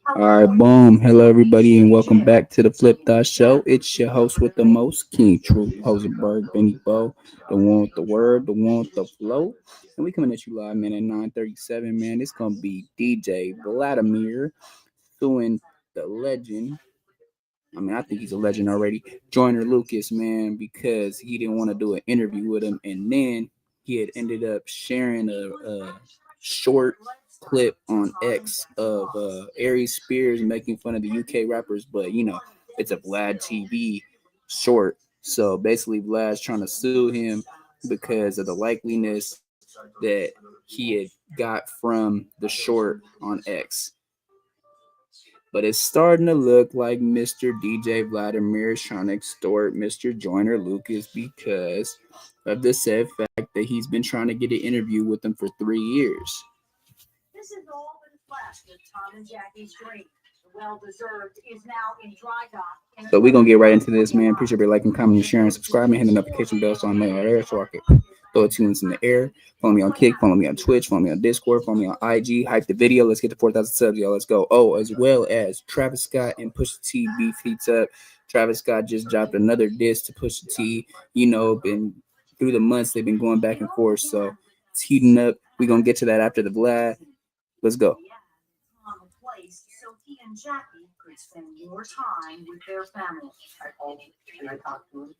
All right, boom. Hello, everybody, and welcome back to the Flip Dot Show. It's your host with the most, King Truth, Hosenberg, Benny Bo, the one with the word, the one with the flow. And we coming at you live, man, at 9:37, man. It's going to be DJ Vladimir doing the legend. I mean, I think he's a legend already. Joyner Lucas, man, because he didn't want to do an interview with him. And then he had ended up sharing a short clip on X of Aries Spears making fun of the UK rappers. But, it's a Vlad TV short. So basically, Vlad's trying to sue him because of the likeliness that he had got from the short on X. But it's starting to look like Mr. DJ Vladimir is trying to extort Mr. Joyner Lucas because of the said fact that he's been trying to get an interview with him for 3 years. This has all been flashed with Tom and Jackie's dream. Well deserved is now in dry dock. So we're gonna get right into this, man. Appreciate everybody liking, commenting, sharing, subscribing, hit the notification bell so I'm on air so I can throw it tunes in the air. Follow me on Kick, follow me on Twitch, follow me on Discord, follow me on IG. Hype the video. Let's get to 4,000 subs, y'all. Let's go. Oh, as well as Travis Scott and Pusha T beef heats up. Travis Scott just dropped another diss to Pusha T. Been through the months they've been going back and forth, so it's heating up. We're gonna get to that after the Vlad. Let's go. So he and Jackie could spend more time with their family. I called and I talked to him.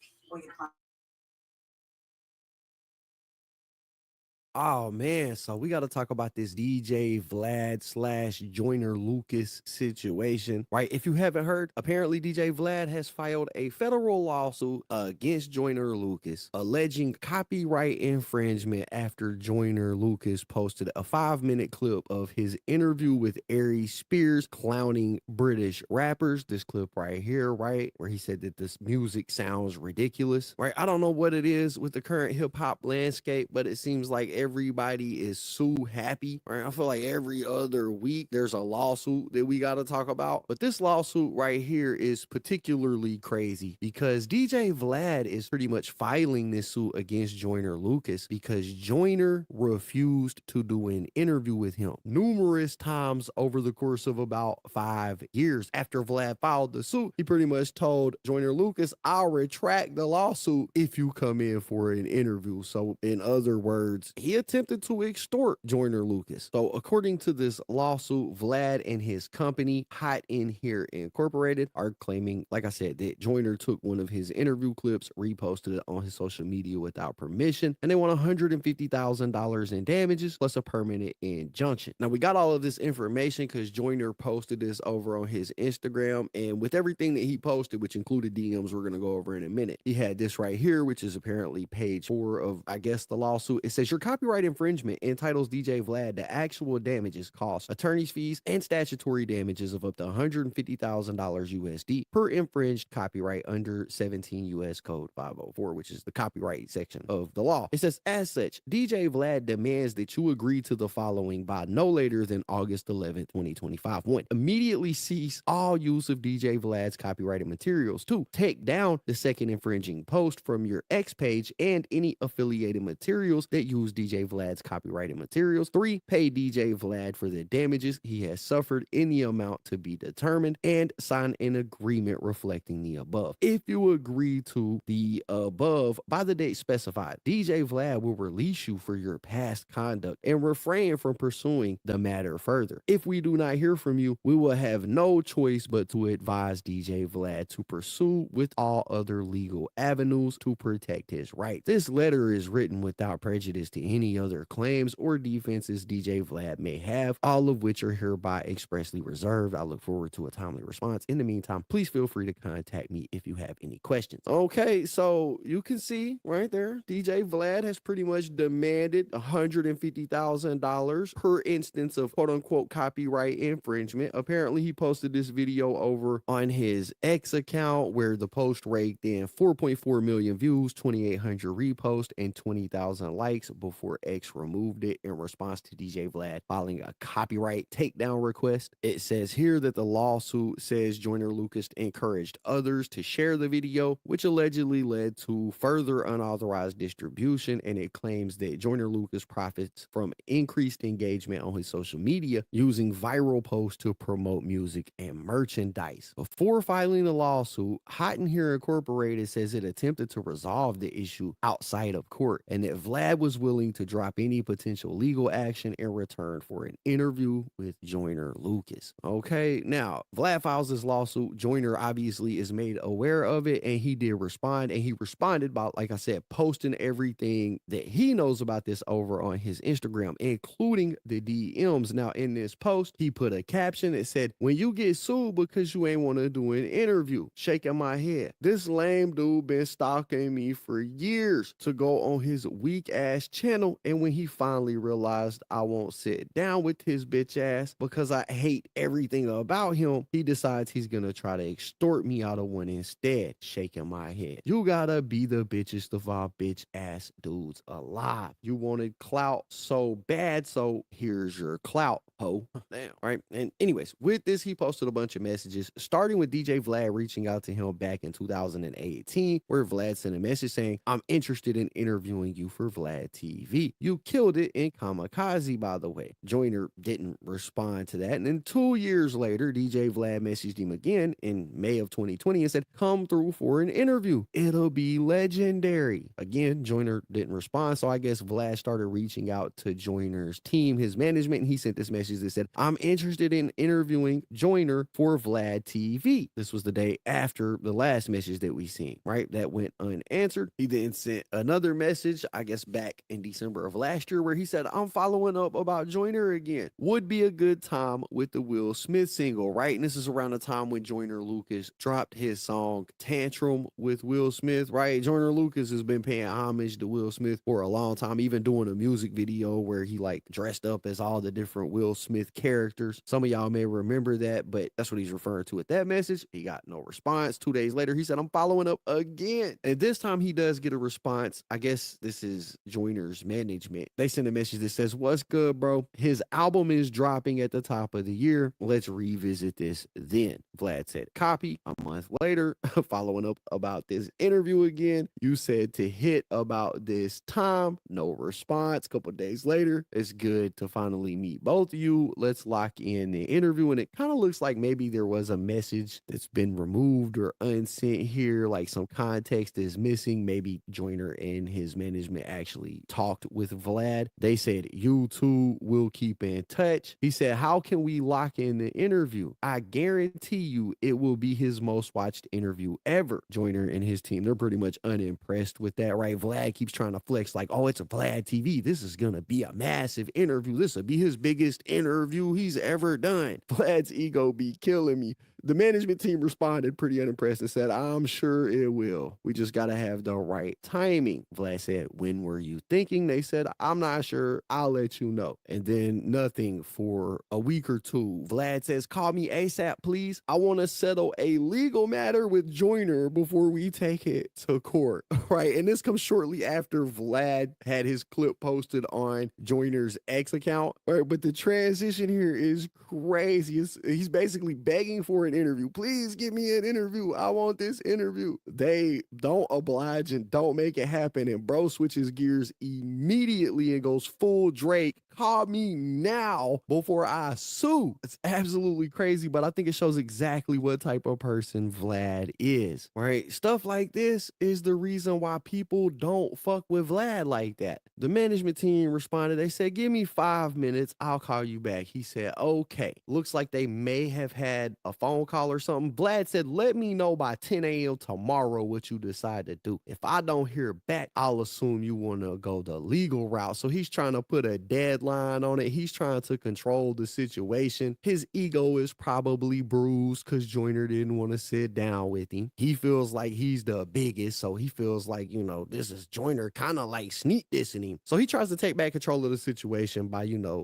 Oh man, so we got to talk about this DJ Vlad slash Joyner Lucas situation, right? If you haven't heard, apparently DJ Vlad has filed a federal lawsuit against Joyner Lucas, alleging copyright infringement after Joyner Lucas posted a 5-minute clip of his interview with Aries Spears clowning British rappers. This clip right here, right, where he said that this music sounds ridiculous, right? I don't know what it is with the current hip hop landscape, but it seems like everybody is so happy, right? I feel like every other week there's a lawsuit that we got to talk about. But this lawsuit right here is particularly crazy because DJ Vlad is pretty much filing this suit against Joyner Lucas because Joyner refused to do an interview with him numerous times over the course of about 5 years. After Vlad filed the suit, he pretty much told Joyner Lucas, I'll retract the lawsuit if you come in for an interview. So in other words, he attempted to extort Joyner Lucas. So according to this lawsuit, Vlad and his company, Hot In Here Incorporated, are claiming, like I said, that Joyner took one of his interview clips, reposted it on his social media without permission, and they want $150,000 in damages plus a permanent injunction. Now, we got all of this information because Joyner posted this over on his Instagram, and with everything that he posted, which included DMs we're going to go over in a minute, he had this right here, which is apparently page 4 of, I guess, the lawsuit. It says, your copyright infringement entitles DJ Vlad to actual damages, costs, attorney's fees, and statutory damages of up to $150,000 USD per infringed copyright under 17 U.S. Code 504, which is the copyright section of the law. It says, as such, DJ Vlad demands that you agree to the following by no later than August 11th, 2025. 1. Immediately cease all use of DJ Vlad's copyrighted materials. 2. Take down the second infringing post from your X page and any affiliated materials that use DJ Vlad's copyrighted materials. 3. Pay DJ Vlad for the damages he has suffered in the amount to be determined and sign an agreement reflecting the above. If you agree to the above by the date specified, DJ Vlad will release you for your past conduct and refrain from pursuing the matter further. If we do not hear from you, we will have no choice but to advise DJ Vlad to pursue with all other legal avenues to protect his rights. This letter is written without prejudice to any other claims or defenses DJ Vlad may have, all of which are hereby expressly reserved. I look forward to a timely response. In the meantime, please feel free to contact me if you have any questions. Okay, so you can see right there, DJ Vlad has pretty much demanded $150,000 per instance of quote unquote copyright infringement. Apparently, he posted this video over on his X account where the post raked in 4.4 million views, 2,800 reposts, and 20,000 likes before before X removed it in response to DJ Vlad filing a copyright takedown request. It says here that the lawsuit says Joyner Lucas encouraged others to share the video, which allegedly led to further unauthorized distribution, and it claims that Joyner Lucas profits from increased engagement on his social media using viral posts to promote music and merchandise. Before filing the lawsuit, Hot in Here Incorporated says it attempted to resolve the issue outside of court, and that Vlad was willing to drop any potential legal action in return for an interview with Joyner Lucas. Okay, now Vlad files this lawsuit. Joyner obviously is made aware of it, and he did respond, and he responded by, like I said, posting everything that he knows about this over on his Instagram, including the DMs. Now, in this post, he put a caption that said, "When you get sued because you ain't want to do an interview," shaking my head. This lame dude been stalking me for years to go on his weak ass channel, and when he finally realized I won't sit down with his bitch ass because I hate everything about him, he decides he's gonna try to extort me out of one instead, shaking my head. You gotta be the bitchest of all bitch ass dudes alive. You wanted clout so bad, so here's your clout, ho. Damn, right? And anyways, with this, he posted a bunch of messages, starting with DJ Vlad reaching out to him back in 2018, where Vlad sent a message saying, "I'm interested in interviewing you for Vlad TV. You killed it in Kamikaze, by the way." Joyner didn't respond to that. And then 2 years later, DJ Vlad messaged him again in May of 2020 and said, "Come through for an interview. It'll be legendary." Again, Joyner didn't respond. So I guess Vlad started reaching out to Joyner's team, his management, and he sent this message that said, "I'm interested in interviewing Joyner for Vlad TV." This was the day after the last message that we seen, right? That went unanswered. He then sent another message, I guess back in December of last year, where he said, "I'm following up about Joyner again. Would be a good time with the Will Smith single," right? And this is around the time when Joyner Lucas dropped his song Tantrum with Will Smith, right? Joyner Lucas has been paying homage to Will Smith for a long time, even doing a music video where he like dressed up as all the different Will Smith characters. Some of y'all may remember that, but that's what he's referring to with that message. He got no response. 2 days later, he said, "I'm following up again." And this time he does get a response. I guess this is Joyner's management. They send a message that says, "What's good, bro? His album is dropping at the top of the year. Let's revisit this then." Vlad said, "Copy." A month later, following up about this interview again, "You said to hit about this time." No response. Couple days later, "It's good to finally meet both of you. Let's lock in the interview." And it kind of looks like maybe there was a message that's been removed or unsent here, like some context is missing. Maybe Joyner and his management actually talked with Vlad. They said, "You two will keep in touch." He said, "How can we lock in the interview? I guarantee you it will be his most watched interview ever." Joyner and his team, they're pretty much unimpressed with that, right? Vlad keeps trying to flex like, "Oh, it's a Vlad TV. This is going to be a massive interview. This will be his biggest interview he's ever done." Vlad's ego be killing me. The management team responded pretty unimpressed and said, "I'm sure it will. We just got to have the right timing." Vlad said, "When were you thinking?" They said, "I'm not sure. I'll let you know." And then nothing for a week or two. Vlad says, "Call me ASAP, please. I want to settle a legal matter with Joyner before we take it to court." Right. And this comes shortly after Vlad had his clip posted on Joyner's X account. Right. But the transition here is crazy. He's basically begging for an interview. "Please give me an interview. I want this interview." They don't oblige and don't make it happen. And bro switches gears immediately and goes full Drake. "Call me now before I sue." It's absolutely crazy, but I think it shows exactly what type of person Vlad is, right? Stuff like this is the reason why people don't fuck with Vlad like that. The management team responded. They said, "Give me 5 minutes. I'll call you back." He said, "Okay." Looks like they may have had a phone call or something. Vlad said, "Let me know by 10 a.m. tomorrow what you decide to do. If I don't hear back, I'll assume you want to go the legal route." So he's trying to put a deadline deadline on it. He's trying to control the situation. His ego is probably bruised because Joyner didn't want to sit down with him. He feels like he's the biggest, so he feels like, this is Joyner kind of like sneak dissing him. So he tries to take back control of the situation by,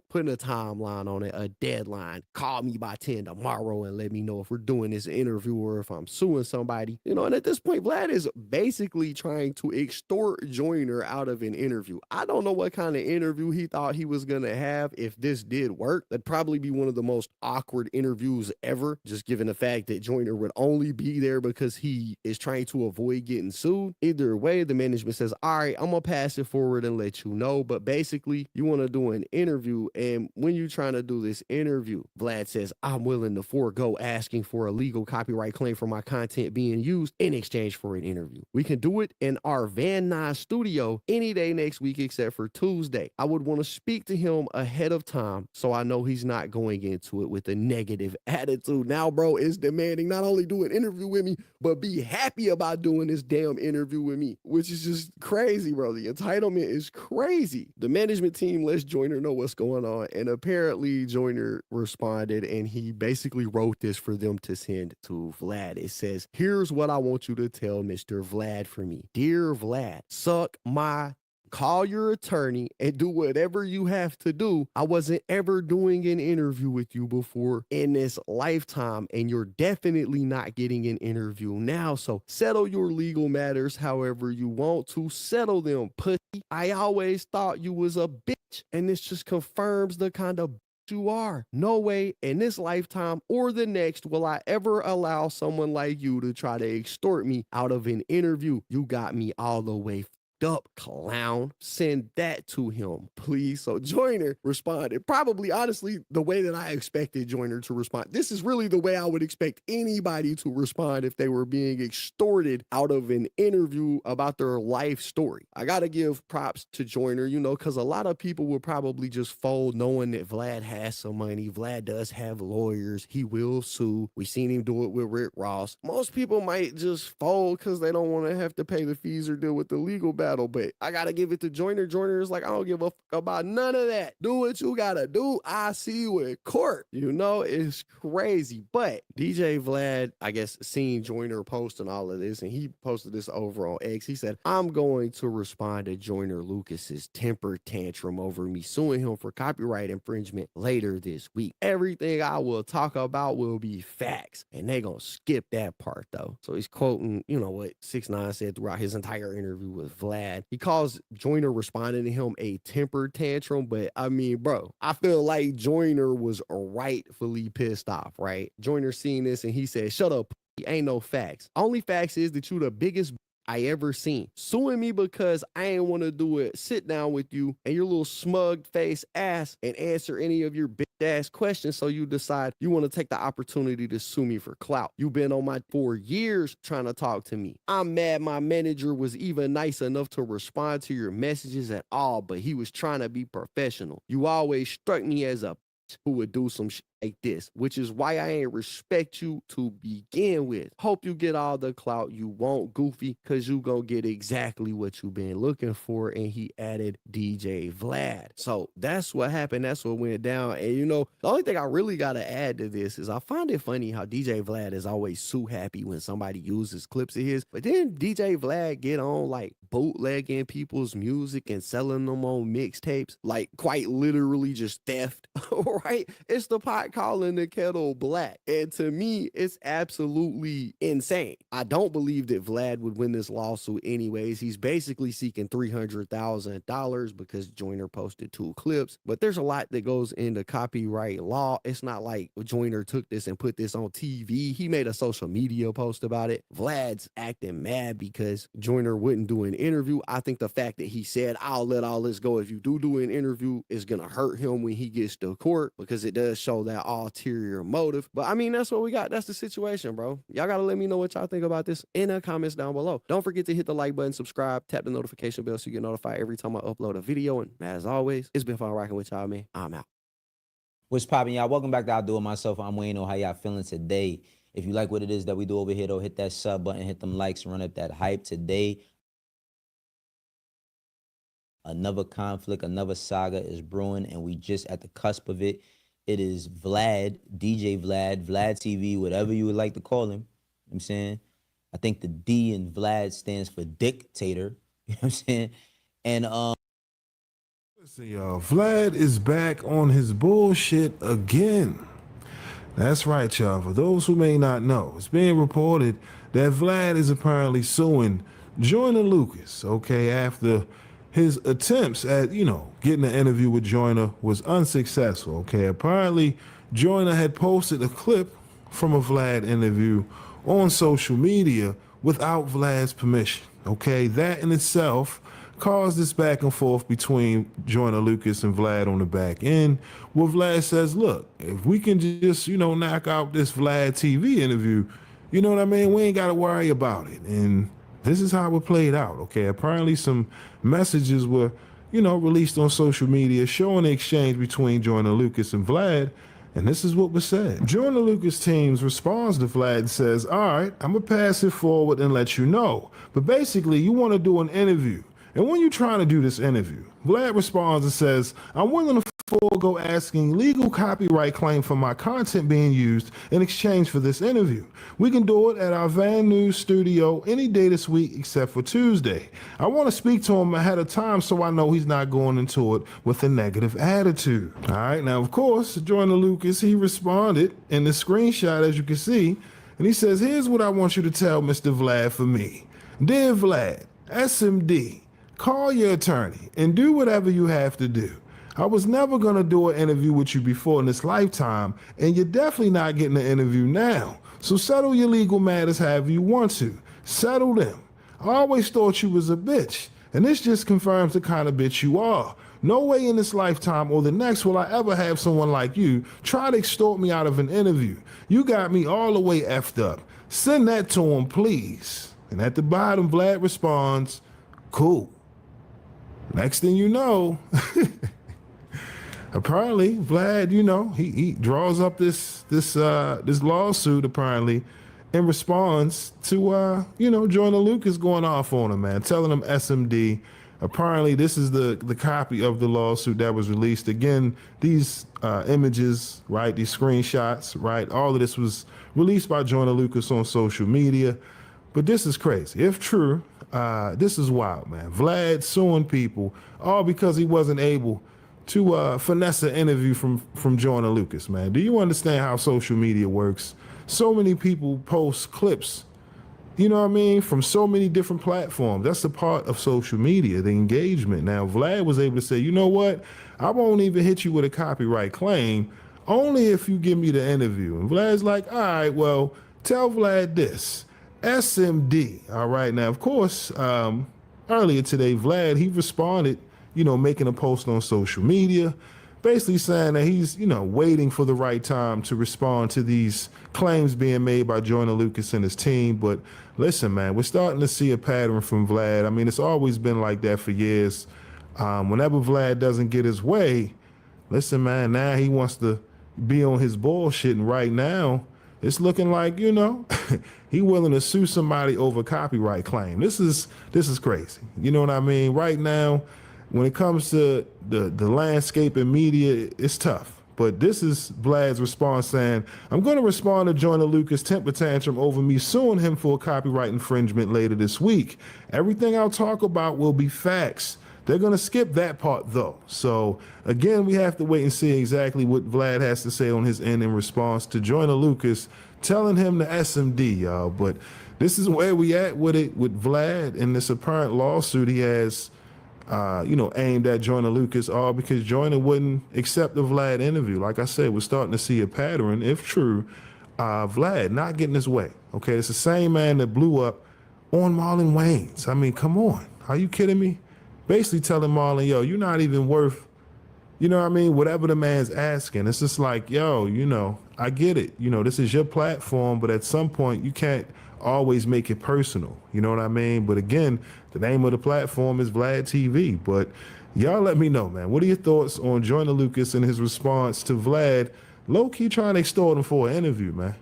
putting a timeline on it, a deadline. Call me by 10 tomorrow and let me know if we're doing this interview or if I'm suing somebody. And at this point, Vlad is basically trying to extort Joyner out of an interview. I don't know what kind of interview he thought he was going to have if this did work. That'd probably be one of the most awkward interviews ever, just given the fact that Joyner would only be there because he is trying to avoid getting sued. Either way, the management says, all right, I'm going to pass it forward and let you know. But basically, you want to do an interview. And when you're trying to do this interview, Vlad says, I'm willing to forego asking for a legal copyright claim for my content being used in exchange for an interview. We can do it in our Van Nuys studio any day next week except for Tuesday. I would want to speak to him ahead of time so I know he's not going into it with a negative attitude. Now, bro is demanding not only do an interview with me, but be happy about doing this damn interview with me, which is just crazy, bro. The entitlement is crazy. The management team lets Joyner know what's going on, and apparently Joyner responded, and he basically wrote this for them to send to Vlad. It says, here's what I want you to tell Mr. Vlad for me. Dear Vlad, suck my call your attorney and do whatever you have to do. I wasn't ever doing an interview with you before in this lifetime, and you're definitely not getting an interview now. So settle your legal matters however you want to settle them, pussy. I always thought you was a bitch, and this just confirms the kind of you are. No way in this lifetime or the next will I ever allow someone like you to try to extort me out of an interview. You got me all the way up, clown. Send that to him, please. So Joyner responded, probably honestly the way that I expected Joyner to respond. This is really the way I would expect anybody to respond if they were being extorted out of an interview about their life story. I gotta give props to Joyner, because a lot of people would probably just fold knowing that Vlad has some money. Vlad does have lawyers. He will sue. We seen him do it with Rick Ross. Most people might just fold because they don't want to have to pay the fees or deal with the legal battle. But I gotta give it to Joyner. Joyner is like, I don't give a fuck about none of that. Do what you gotta do. I see you in court. It's crazy. But DJ Vlad, I guess, seen Joyner posting all of this, and he posted this over on X. He said, I'm going to respond to Joyner Lucas's temper tantrum over me suing him for copyright infringement later this week. Everything I will talk about will be facts, and they gonna skip that part though. So he's quoting, what 6ix9ine said throughout his entire interview with Vlad. He calls Joyner responding to him a temper tantrum, but I mean, bro, I feel like Joyner was rightfully pissed off, right? Joyner seen this and he said, shut up, ain't no facts. Only facts is that you the biggest I ever seen. Suing me because I ain't want to do it, sit down with you and your little smug face ass and answer any of your bitch ass questions so you decide you want to take the opportunity to sue me for clout. You've been on my 4 years trying to talk to me. I'm mad my manager was even nice enough to respond to your messages at all, but he was trying to be professional. You always struck me as a who would do some shit like this, which is why I ain't respect you to begin with. Hope you get all the clout you want, Goofy, because you gonna get exactly what you been looking for. And he added DJ Vlad. So that's what happened. That's what went down. And the only thing I really gotta add to this is I find it funny how DJ Vlad is always so happy when somebody uses clips of his, but then DJ Vlad get on like bootlegging people's music and selling them on mixtapes, like quite literally just theft, right? It's the pot calling the kettle black. And to me, it's absolutely insane. I don't believe that Vlad would win this lawsuit anyways. He's basically seeking $300,000 because Joyner posted 2 clips. But there's a lot that goes into copyright law. It's not like Joyner took this and put this on TV. He made a social media post about it. Vlad's acting mad because Joyner wouldn't do an interview. I think the fact that he said, I'll let all this go if you do an interview is going to hurt him when he gets to court, because it does show that ulterior motive. But I mean, that's what we got. That's the situation, bro. Y'all gotta let me know what y'all think about this in the comments down below. Don't forget to hit the like button, subscribe, tap the notification bell so you get notified every time I upload a video. And as always, it's been fun rocking with y'all, man. I'm out. What's poppin', y'all? Welcome back to I Do It Myself. I'm Wayne. How y'all feeling today? If you like what it is that we do over here, though, hit that sub button, hit them likes, run up that hype today. Another conflict, another saga is brewing, and we just at the cusp of it. It is Vlad, DJ Vlad, Vlad TV, whatever you would like to call him. You know what I'm saying? I think the D in Vlad stands for dictator. You know what I'm saying? And Listen, y'all, Vlad is back on his bullshit again. That's right, y'all. For those who may not know, it's being reported that Vlad is apparently suing Joyner Lucas, okay, after his attempts at, getting an interview with Joyner was unsuccessful, okay. Apparently, Joyner had posted a clip from a Vlad interview on social media without Vlad's permission, okay. That in itself caused this back and forth between Joyner Lucas and Vlad on the back end, where Vlad says, look, if we can just, knock out this Vlad TV interview, you know what I mean? We ain't got to worry about it. And this is how it played out, okay? Apparently some messages were, released on social media showing the exchange between Joyner Lucas and Vlad, and this is what was said. Joyner Lucas teams responds to Vlad and says, all right, I'm going to pass it forward and let you know. But basically, you want to do an interview. And when you're trying to do this interview, Vlad responds and says, I'm willing to forego asking legal copyright claim for my content being used in exchange for this interview. We can do it at our Van News studio any day this week except for Tuesday. I want to speak to him ahead of time so I know he's not going into it with a negative attitude. All right, now, of course, Joyner Lucas, he responded in the screenshot, as you can see, and he says, here's what I want you to tell Mr. Vlad for me. Dear Vlad, SMD, call your attorney and do whatever you have to do. I was never going to do an interview with you before in this lifetime, and you're definitely not getting an interview now. So settle your legal matters however you want to. Settle them. I always thought you was a bitch, and this just confirms the kind of bitch you are. No way in this lifetime or the next will I ever have someone like you try to extort me out of an interview. You got me all the way effed up. Send that to him, please. And at the bottom, Vlad responds, cool. Next thing you know, apparently Vlad, he draws up this lawsuit apparently in response to Joyner Lucas going off on him, man, telling him SMD. Apparently this is the copy of the lawsuit that was released. Again, these images, right, these screenshots, right, all of this was released by Joyner Lucas on social media. But this is crazy. If true, this is wild, man. Vlad suing people all because he wasn't able to finesse an interview from Joyner Lucas, man. Do you understand how social media works? So many people post clips, from so many different platforms. That's a part of social media, the engagement. Now, Vlad was able to say, you know what? I won't even hit you with a copyright claim, only if you give me the interview. And Vlad's like, all right, well, tell Vlad this. SMD. All right. Now, of course, earlier today, Vlad, he responded, making a post on social media, basically saying that he's, waiting for the right time to respond to these claims being made by Joyner Lucas and his team. But listen, man, we're starting to see a pattern from Vlad. I mean, it's always been like that for years. Whenever Vlad doesn't get his way, listen, man, now he wants to be on his bullshit. And right now, it's looking like, he willing to sue somebody over copyright claim. This is crazy. You know what I mean? Right now, when it comes to the landscape and media, it's tough. But this is Vlad's response saying, I'm going to respond to Joyner Lucas' temper tantrum over me suing him for a copyright infringement later this week. Everything I'll talk about will be facts. They're going to skip that part, though. So, again, we have to wait and see exactly what Vlad has to say on his end in response to Joyner Lucas telling him the SMD, y'all. But this is where we at with it with Vlad in this apparent lawsuit he has, aimed at Joyner Lucas, all because Joyner wouldn't accept the Vlad interview. Like I said, we're starting to see a pattern, if true, Vlad not getting his way. Okay, it's the same man that blew up on Marlon Wayans. I mean, come on. Are you kidding me? Basically telling Marlon, yo, you're not even worth, whatever the man's asking. It's just like, yo, I get it. This is your platform, but at some point you can't always make it personal. You know what I mean? But again, the name of the platform is Vlad TV. But y'all let me know, man. What are your thoughts on Joyner Lucas and his response to Vlad low-key trying to extort him for an interview, man?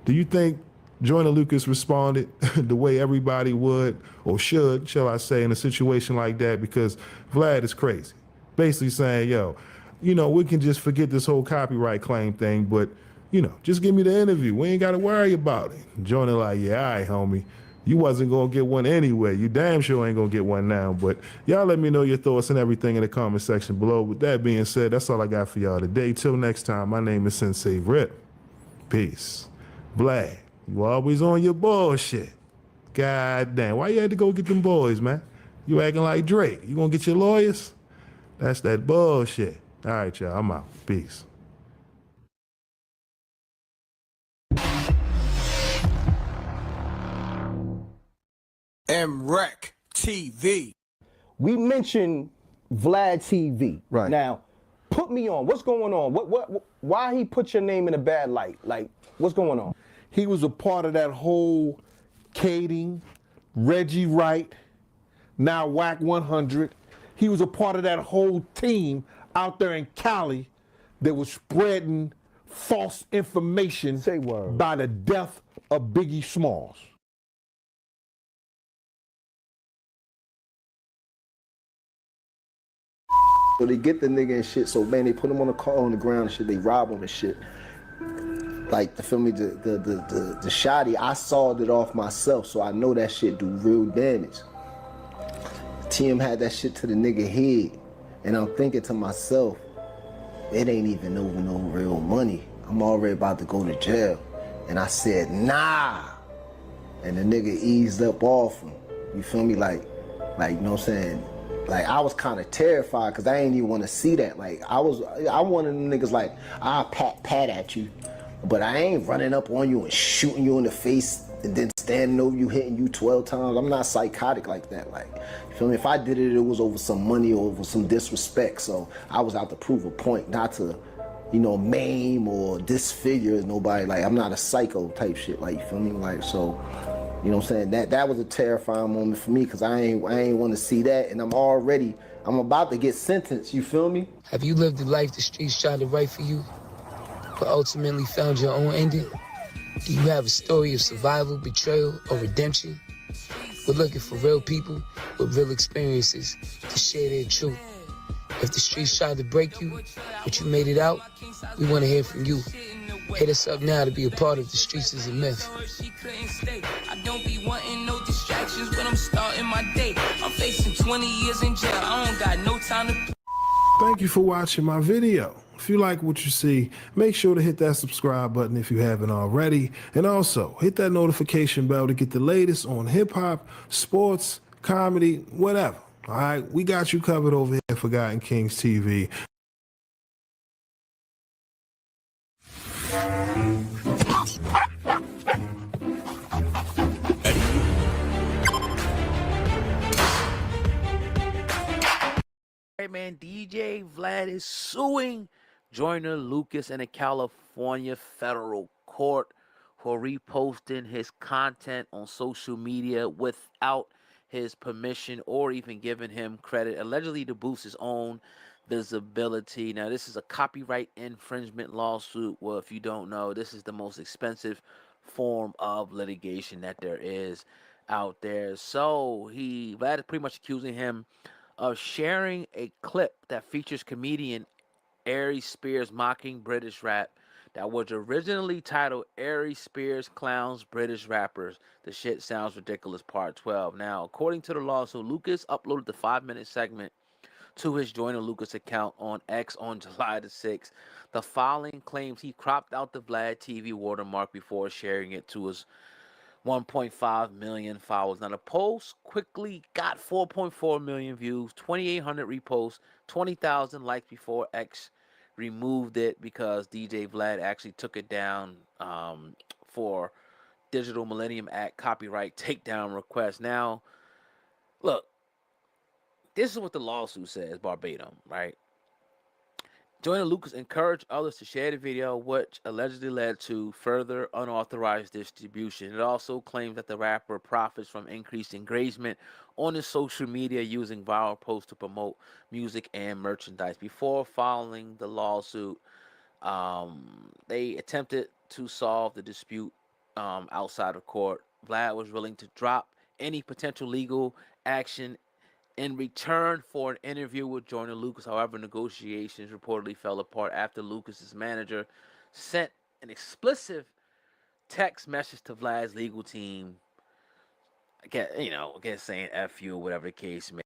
Do you think Joyner Lucas responded the way everybody would or should, shall I say, in a situation like that, because Vlad is crazy. Basically saying, yo, we can just forget this whole copyright claim thing, but, just give me the interview. We ain't got to worry about it. Joyner like, yeah, all right, homie. You wasn't going to get one anyway. You damn sure ain't going to get one now. But y'all let me know your thoughts and everything in the comment section below. With that being said, that's all I got for y'all today. Till next time, my name is Sensei Rip. Peace. Vlad, you always on your bullshit. God damn. Why you had to go get them boys, man? You acting like Drake. You gonna get your lawyers? That's that bullshit. All right, y'all. I'm out. Peace. MREC TV. We mentioned Vlad TV. Right. Now, put me on. What's going on? Why he put your name in a bad light? Like, what's going on? He was a part of that whole Kading, Reggie Wright, now Whack 100. He was a part of that whole team out there in Cali that was spreading false information Say word. by the death of Biggie Smalls. So they get the nigga and shit. So man, they put him on the car on the ground and shit. They rob him and shit. Like the feel me, the shotty. I sawed it off myself, so I know that shit do real damage. TM had that shit to the nigga head, and I'm thinking to myself, it ain't even no real money. I'm already about to go to jail, and I said nah, and the nigga eased up off him. You feel me, like you know what I'm saying? Like, I was kind of terrified because I ain't even want to see that. Like, I'm one of them niggas like, I'll pat at you, but I ain't running up on you and shooting you in the face and then standing over you, hitting you 12 times. I'm not psychotic like that. Like, you feel me? If I did it, it was over some money or over some disrespect. So I was out to prove a point, not to, maim or disfigure nobody. Like, I'm not a psycho type shit. Like, you feel me? Like, so... You know what I'm saying? That was a terrifying moment for me because I ain't want to see that, and I'm about to get sentenced. You feel me? Have you lived the life the streets tried to write for you, but ultimately found your own ending? Do you have a story of survival, betrayal, or redemption? We're looking for real people with real experiences to share their truth. If the streets tried to break you, but you made it out, we want to hear from you. Hit us up now to be a part of The Streets is a Myth. I don't be wanting no distractions when I'm starting my day. I'm facing 20 years in jail. I don't got no time to... Thank you for watching my video. If you like what you see, make sure to hit that subscribe button if you haven't already. And also, hit that notification bell to get the latest on hip-hop, sports, comedy, whatever. All right? We got you covered over here at Forgotten Kings TV. Right, man, DJ Vlad is suing Joyner Lucas in a California federal court for reposting his content on social media without his permission or even giving him credit, allegedly to boost his own visibility. Now, this is a copyright infringement lawsuit. Well, if you don't know, this is the most expensive form of litigation that there is out there. So Vlad is pretty much accusing him of sharing a clip that features comedian Ari Spears mocking British rap that was originally titled Ari Spears Clowns British Rappers. The Shit Sounds Ridiculous Part 12. Now, according to the lawsuit, Lucas uploaded the 5-minute segment to his Joyner Lucas account on X on July the 6th. The filing claims he cropped out the Vlad TV watermark before sharing it to his 1.5 million followers. Now, the post quickly got 4.4 million views, 2,800 reposts, 20,000 likes before X removed it because DJ Vlad actually took it down for Digital Millennium Act copyright takedown request. Now, look, this is what the lawsuit says, verbatim, right? Joyner Lucas encouraged others to share the video, which allegedly led to further unauthorized distribution. It also claims that the rapper profits from increased engagement on his social media using viral posts to promote music and merchandise. Before filing the lawsuit, they attempted to solve the dispute outside of court. Vlad was willing to drop any potential legal action in return for an interview with Joyner Lucas. However, negotiations reportedly fell apart after Lucas's manager sent an explicit text message to Vlad's legal team. Again saying "f you" or whatever the case may.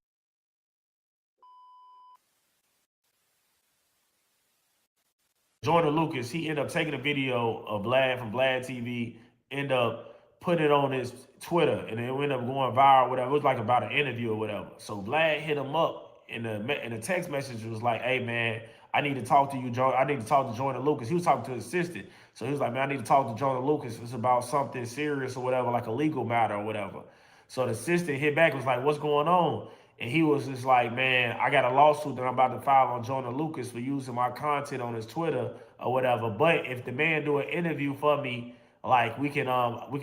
Joyner Lucas, he ended up taking a video of Vlad from Vlad TV, end up putting it on his Twitter, and it ended up going viral, whatever. It was like about an interview or whatever. So Vlad hit him up, and the text message was like, "Hey man, I need to talk to you, Joyner. I need to talk to Joyner Lucas." He was talking to his assistant, so he was like, "Man, I need to talk to Joyner Lucas. It's about something serious or whatever, like a legal matter or whatever." So the assistant hit back, was like, "What's going on?" And he was just like, "Man, I got a lawsuit that I'm about to file on Joyner Lucas for using my content on his Twitter or whatever. But if the man do an interview for me, like we can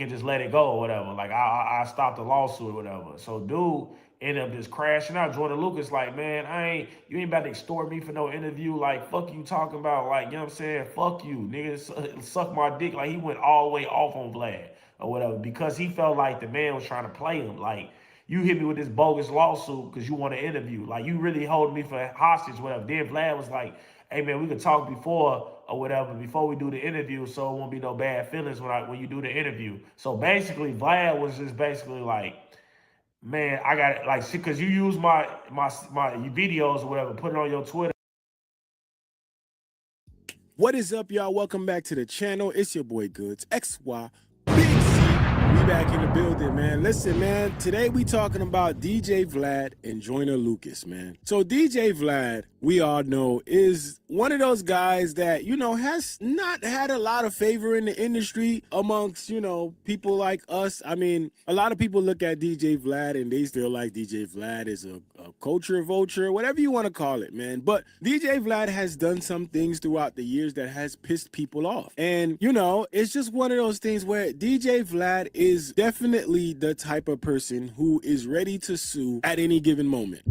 just let it go or whatever. Like I stop the lawsuit or whatever." So dude ended up just crashing out. Joyner Lucas like, "Man, you ain't about to extort me for no interview. Like, fuck you talking about, like, you know what I'm saying? Fuck you, nigga, suck my dick." Like he went all the way off on Vlad or whatever because he felt like the man was trying to play him. Like, you hit me with this bogus lawsuit because you want to interview. Like, you really holding me for hostage, whatever. Then Vlad was like, "Hey man, we could talk before or whatever, before we do the interview, so it won't be no bad feelings when you do the interview." So basically, Vlad was just basically like, "Man, I got it, like, because you use my videos or whatever, put it on your Twitter." What is up, y'all? Welcome back to the channel. It's your boy Goods, XY, Big C. We back in the building, man. Listen, man, today we talking about DJ Vlad and Joyner Lucas, man. So DJ Vlad, we all know, is one of those guys that, has not had a lot of favor in the industry amongst, people like us. I mean, a lot of people look at DJ Vlad and they still like DJ Vlad as a culture vulture, whatever you want to call it, man. But DJ Vlad has done some things throughout the years that has pissed people off. And, it's just one of those things where DJ Vlad is definitely the type of person who is ready to sue at any given moment.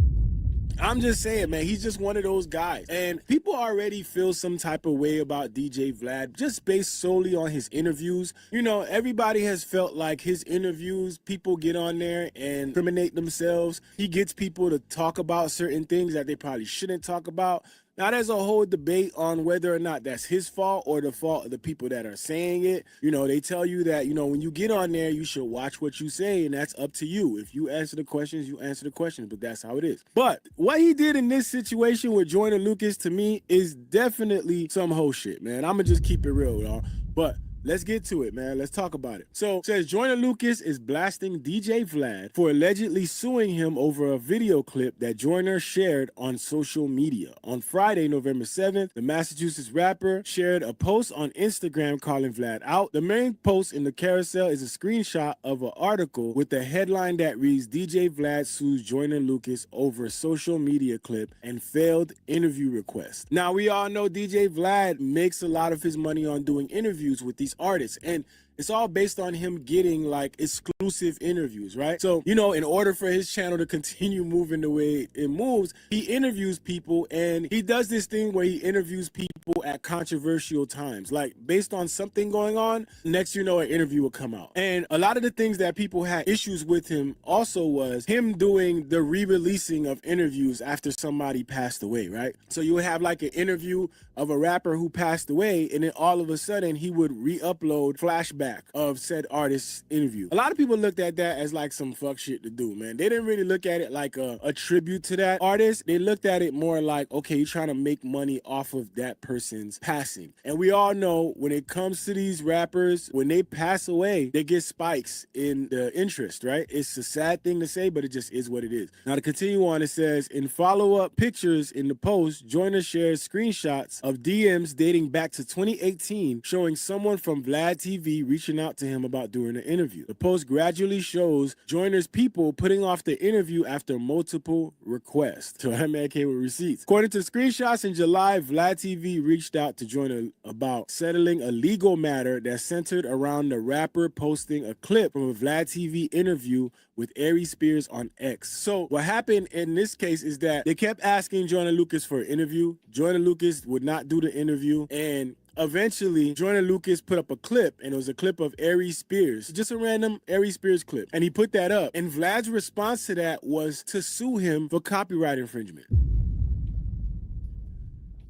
I'm just saying, man, he's just one of those guys. And people already feel some type of way about DJ Vlad just based solely on his interviews. Everybody has felt like his interviews, people get on there and incriminate themselves. He gets people to talk about certain things that they probably shouldn't talk about. Now, there's a whole debate on whether or not that's his fault or the fault of the people that are saying it. They tell you that, when you get on there, you should watch what you say, and that's up to you. If you answer the questions, you answer the questions, but that's how it is. But what he did in this situation with Joyner Lucas, to me, is definitely some whole shit, man. I'm going to just keep it real, y'all. But let's get to it, man. Let's talk about it. So it says Joyner Lucas is blasting DJ Vlad for allegedly suing him over a video clip that Joyner shared on social media. On Friday, November 7th, the Massachusetts rapper shared a post on Instagram calling Vlad out. The main post in the carousel is a screenshot of an article with the headline that reads, "DJ Vlad sues Joyner Lucas over social media clip and failed interview request." Now, we all know DJ Vlad makes a lot of his money on doing interviews with these artists, and it's all based on him getting like exclusive interviews, right? So, in order for his channel to continue moving the way it moves, he interviews people, and he does this thing where he interviews people at controversial times, like based on something going on. Next, an interview will come out. And a lot of the things that people had issues with him also was him doing the re-releasing of interviews after somebody passed away, right? So you would have like an interview of a rapper who passed away, and then all of a sudden he would re-upload flashback of said artist's interview. A lot of people looked at that as like some fuck shit to do, man. They didn't really look at it like a tribute to that artist. They looked at it more like, okay, you're trying to make money off of that person's passing. And we all know when it comes to these rappers, when they pass away, they get spikes in the interest, right? It's a sad thing to say, but it just is what it is. Now, to continue on, it says, in follow-up pictures in the post, Joyner shares screenshots of DMs dating back to 2018 showing someone from Vlad TV reaching out to him about doing an interview. The post gradually shows Joyner's people putting off the interview after multiple requests. So that man came with receipts. According to screenshots in July, Vlad TV reached out to Joyner about settling a legal matter that centered around the rapper posting a clip from a Vlad TV interview with Ari Spears on X. So what happened in this case is that they kept asking Joyner Lucas for an interview. Joyner Lucas would not do the interview, and eventually Joyner Lucas put up a clip, and it was a clip of Aries Spears, just a random Aries Spears clip. And he put that up. And Vlad's response to that was to sue him for copyright infringement.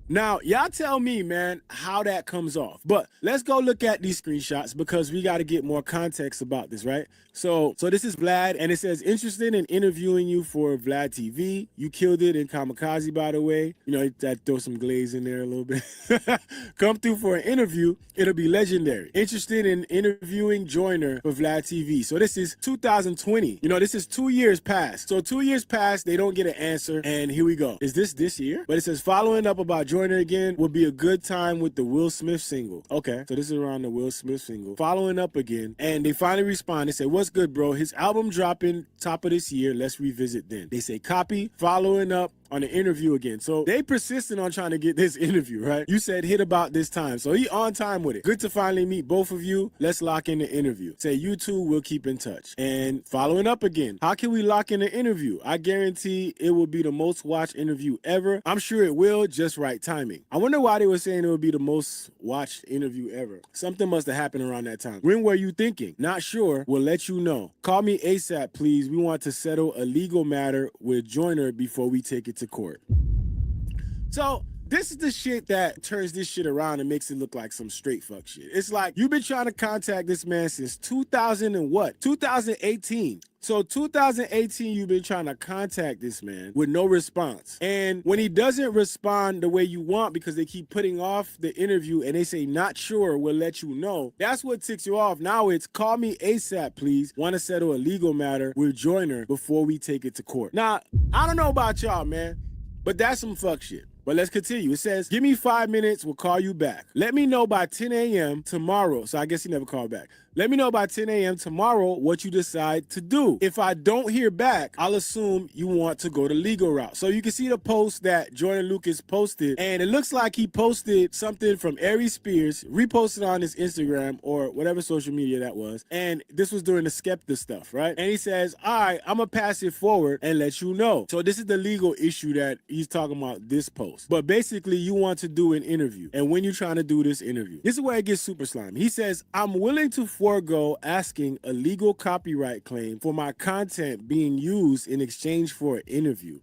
Now, y'all tell me, man, how that comes off. But let's go look at these screenshots because we got to get more context about this, right? So this is Vlad, and it says, interested in interviewing you for Vlad TV. You killed it in Kamikaze, by the way. You know, that throw some glaze in there a little bit. Come through for an interview. It'll be legendary. Interested in interviewing Joyner for Vlad TV. So this is 2020. You know, this is 2 years past. So 2 years past, they don't get an answer, and here we go. Is this year? But it says, following up about Joyner again would be a good time with the Will Smith single. Okay, so this is around the Will Smith single. Following up again, and they finally respond. They say, what's good, bro? His album dropping top of this year. Let's revisit then. They say, copy. Following up on the interview again. So they persisted on trying to get this interview, right? You said hit about this time. So he on time with it. Good to finally meet both of you. Let's lock in the interview. Say you two will keep in touch. And following up again. How can we lock in the interview? I guarantee it will be the most watched interview ever. I'm sure it will, just right timing. I wonder why they were saying it would be the most watched interview ever. Something must have happened around that time. When were you thinking? Not sure. We'll let you know. Call me ASAP, please. We want to settle a legal matter with Joyner before we take it to court. So this is the shit that turns this shit around and makes it look like some straight fuck shit. It's like you've been trying to contact this man since 2018. So 2018, you've been trying to contact this man with no response. And when he doesn't respond the way you want because they keep putting off the interview and they say, not sure, we'll let you know. That's what ticks you off. Now it's call me ASAP, please. Want to settle a legal matter with Joyner before we take it to court. Now, I don't know about y'all, man, but that's some fuck shit. But let's continue. It says, give me 5 minutes, we'll call you back. Let me know by 10 a.m. tomorrow. So I guess he never called back. Let me know by 10 a.m. tomorrow what you decide to do. If I don't hear back, I'll assume you want to go the legal route. So you can see the post that Joyner Lucas posted, and it looks like he posted something from Aries Spears, reposted on his Instagram or whatever social media that was, and this was during the Skepta stuff, right? And he says, all right, I'm gonna pass it forward and let you know. So this is the legal issue that he's talking about, this post. But basically, you want to do an interview, and when you're trying to do this interview, this is where it gets super slimy. He says, I'm willing to forego asking a legal copyright claim for my content being used in exchange for an interview.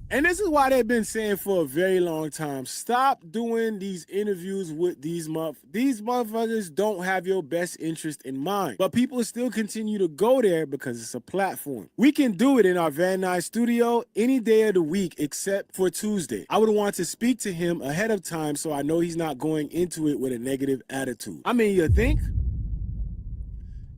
And this is why they've been saying for a very long time, stop doing these interviews with these motherfuckers don't have your best interest in mind. But people still continue to go there because it's a platform. We can do it in our Van Nuys studio any day of the week except for Tuesday. I would want to speak to him ahead of time so I know he's not going into it with a negative attitude. I mean, you think?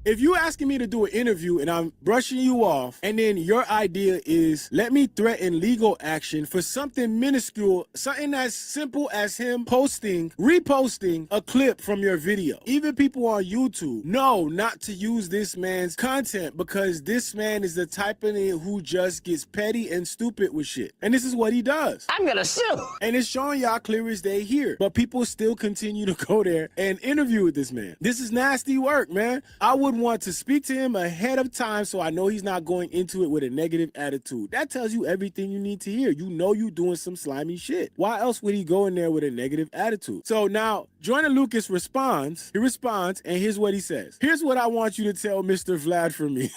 If you asking me to do an interview and I'm brushing you off, and then your idea is let me threaten legal action for something minuscule, something as simple as him reposting a clip from your video. Even people on YouTube know not to use this man's content because this man is the type of nigga who just gets petty and stupid with shit. And this is what he does. I'm gonna sue. And it's showing y'all clear as day here. But people still continue to go there and interview with this man. This is nasty work, man. I would want to speak to him ahead of time so I know he's not going into it with a negative attitude. That tells you everything you need to hear. You know you doing some slimy shit. Why else would he go in there with a negative attitude? So now Joyner Lucas responds. He responds, and here's what he says. Here's what I want you to tell Mr. Vlad for me.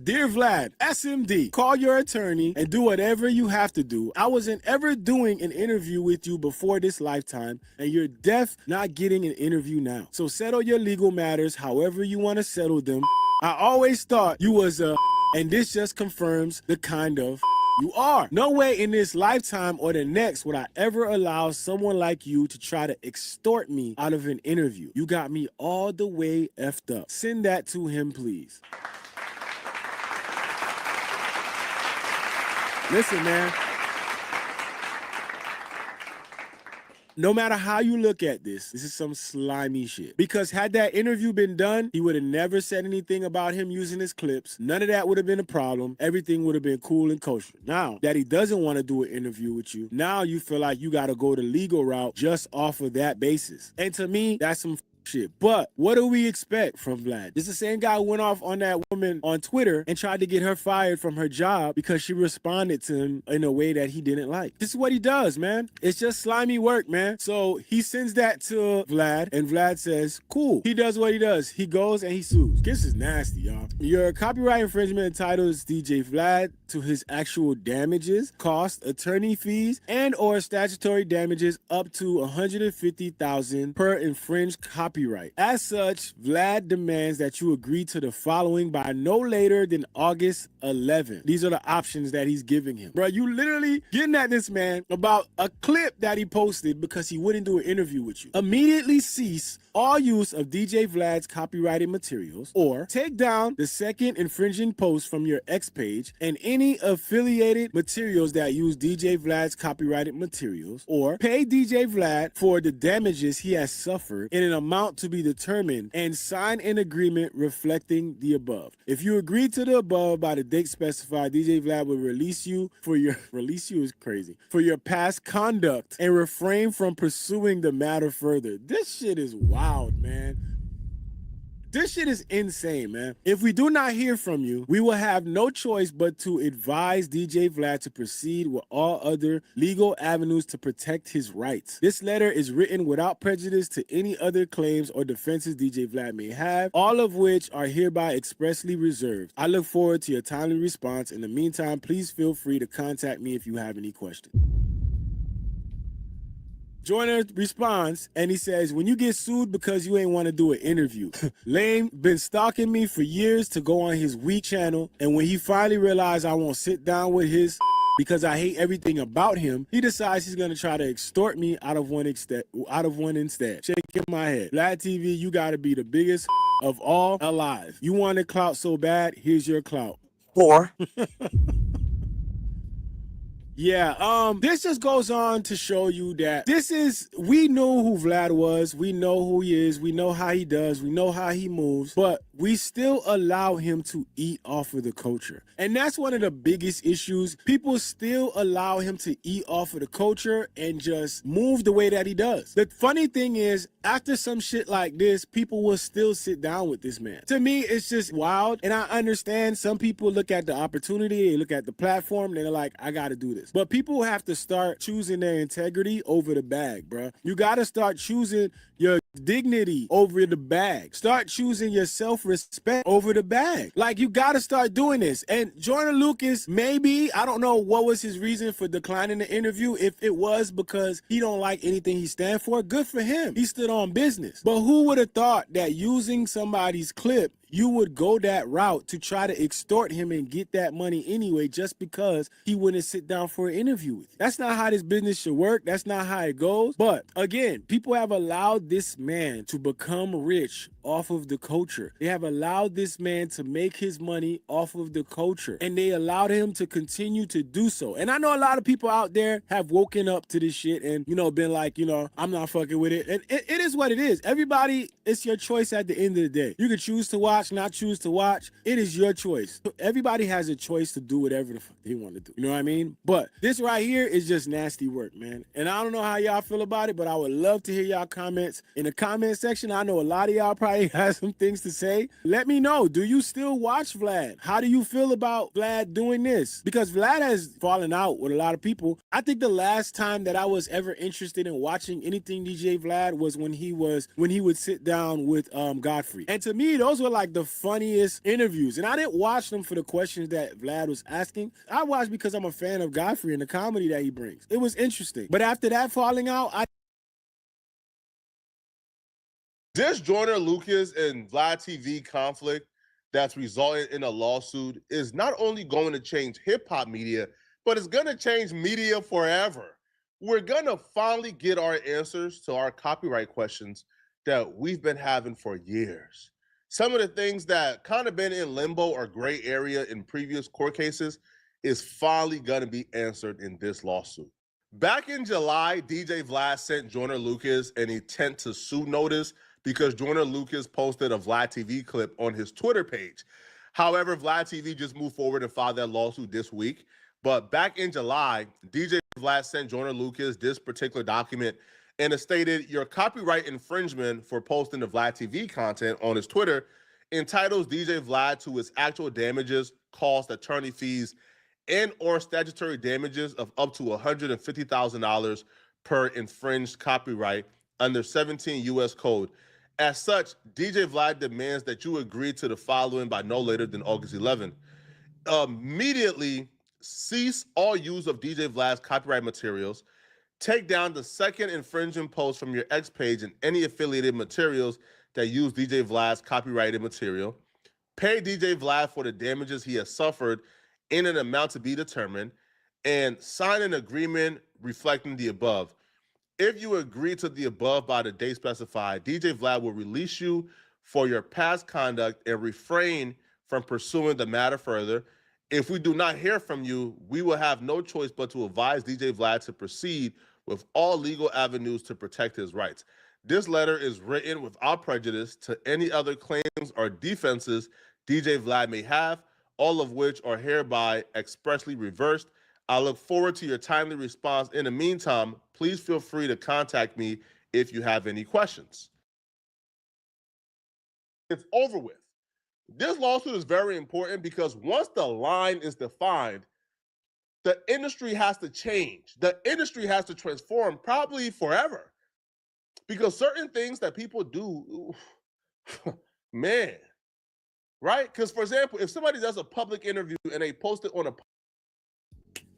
Dear Vlad, SMD, call your attorney and do whatever you have to do. I wasn't ever doing an interview with you before this lifetime, and you're deaf not getting an interview now. So settle your legal matters however you want to settle them. I always thought you was and this just confirms the kind of you are. No way in this lifetime or the next would I ever allow someone like you to try to extort me out of an interview. You got me all the way effed up. Send that to him, please. Listen, man. No matter how you look at this is some slimy shit. Because had that interview been done, he would have never said anything about him using his clips. None of that would have been a problem. Everything would have been cool and kosher. Now that he doesn't want to do an interview with you, now you feel like you got to go the legal route just off of that basis. And to me, that's some shit. But what do we expect from Vlad? This is the same guy who went off on that woman on Twitter and tried to get her fired from her job because she responded to him in a way that he didn't like. This is what he does, man. It's just slimy work, man. So he sends that to Vlad, and Vlad says, cool. He does what he does. He goes and he sues. This is nasty, y'all. Your copyright infringement entitles DJ Vlad to his actual damages, cost, attorney fees, and or statutory damages up to $150,000 per infringed copyright. As such, Vlad demands that you agree to the following by no later than August 11th. These are the options that he's giving him. Bro, you literally getting at this man about a clip that he posted because he wouldn't do an interview with you. Immediately cease all use of DJ Vlad's copyrighted materials, or take down the second infringing post from your X page and any affiliated materials that use DJ Vlad's copyrighted materials, or pay DJ Vlad for the damages he has suffered in an amount to be determined and sign an agreement reflecting the above. If you agree to the above by the date specified, DJ Vlad will release you for your release you is crazy for your past conduct and refrain from pursuing the matter further. This shit is wild, man. This shit is insane, man. If we do not hear from you, we will have no choice but to advise DJ Vlad to proceed with all other legal avenues to protect his rights. This letter is written without prejudice to any other claims or defenses DJ Vlad may have, all of which are hereby expressly reserved. I look forward to your timely response. In the meantime, please feel free to contact me if you have any questions. Joyner responds and he says, when you get sued because you ain't want to do an interview, Lame been stalking me for years to go on his weak channel, and when he finally realized I won't sit down with his because I hate everything about him, he decides he's gonna try to extort me out of one instead. Shaking my head. Vlad TV, you gotta be the biggest of all alive. You wanted clout so bad, here's your clout. Or Yeah, this just goes on to show you that we know who Vlad was, we know who he is, we know how he does, we know how he moves, but we still allow him to eat off of the culture. And that's one of the biggest issues. People still allow him to eat off of the culture and just move the way that he does. The funny thing is, after some shit like this, people will still sit down with this man. To me, it's just wild, and I understand some people look at the opportunity, they look at the platform, and they're like, I gotta do this. But people have to start choosing their integrity over the bag, bro. You gotta start choosing your dignity over the bag. Start choosing your self-respect over the bag. Like, you gotta start doing this. And Joyner Lucas, maybe, I don't know what was his reason for declining the interview. If it was because he don't like anything he stand for, good for him. He stood on business. But who would have thought that using somebody's clip, you would go that route to try to extort him and get that money anyway, just because he wouldn't sit down for an interview with you. That's not how this business should work. That's not how it goes. But again, people have allowed this man to become rich off of the culture. They have allowed this man to make his money off of the culture, and they allowed him to continue to do so. And I know a lot of people out there have woken up to this shit and, been like, I'm not fucking with it. And it is what it is. Everybody, it's your choice at the end of the day. You can choose to watch, not choose to watch. It is your choice. Everybody has a choice to do whatever the fuck they want to do. You know what I mean? But this right here is just nasty work, man. And I don't know how y'all feel about it, but I would love to hear y'all comments in the comment section. I know a lot of y'all probably have some things to say. Let me know. Do you still watch Vlad? How do you feel about Vlad doing this? Because Vlad has fallen out with a lot of people. I think the last time that I was ever interested in watching anything DJ Vlad was when he would sit down with Godfrey. And to me, those were like the funniest interviews. And I didn't watch them for the questions that Vlad was asking. I watched because I'm a fan of Godfrey and the comedy that he brings. It was interesting. But after that falling out, This Joyner Lucas and Vlad TV conflict that's resulted in a lawsuit is not only going to change hip-hop media, but it's going to change media forever. We're going to finally get our answers to our copyright questions that we've been having for years. Some of the things that kind of been in limbo or gray area in previous court cases is finally going to be answered in this lawsuit. Back in July, DJ Vlad sent Joyner Lucas an intent to sue notice because Joyner Lucas posted a Vlad TV clip on his Twitter page. However, Vlad TV just moved forward and filed that lawsuit this week. But back in July, DJ Vlad sent Joyner Lucas this particular document and it stated your copyright infringement for posting the Vlad TV content on his Twitter entitles DJ Vlad to his actual damages, cost, attorney fees, and or statutory damages of up to $150,000 per infringed copyright under 17 U.S. Code. As such, DJ Vlad demands that you agree to the following by no later than August 11th. Immediately cease all use of DJ Vlad's copyright materials. Take down the second infringing post from your X page and any affiliated materials that use DJ Vlad's copyrighted material. Pay DJ Vlad for the damages he has suffered in an amount to be determined, and sign an agreement reflecting the above. If you agree to the above by the date specified, DJ Vlad will release you for your past conduct and refrain from pursuing the matter further. If we do not hear from you, we will have no choice but to advise DJ Vlad to proceed with all legal avenues to protect his rights. This letter is written without prejudice to any other claims or defenses DJ Vlad may have, all of which are hereby expressly reversed. I look forward to your timely response. In the meantime, please feel free to contact me if you have any questions. It's over with. This lawsuit is very important because once the line is defined, the industry has to change. The industry has to transform probably forever. Because certain things that people do, man, right? Because, for example, if somebody does a public interview and they post it on a...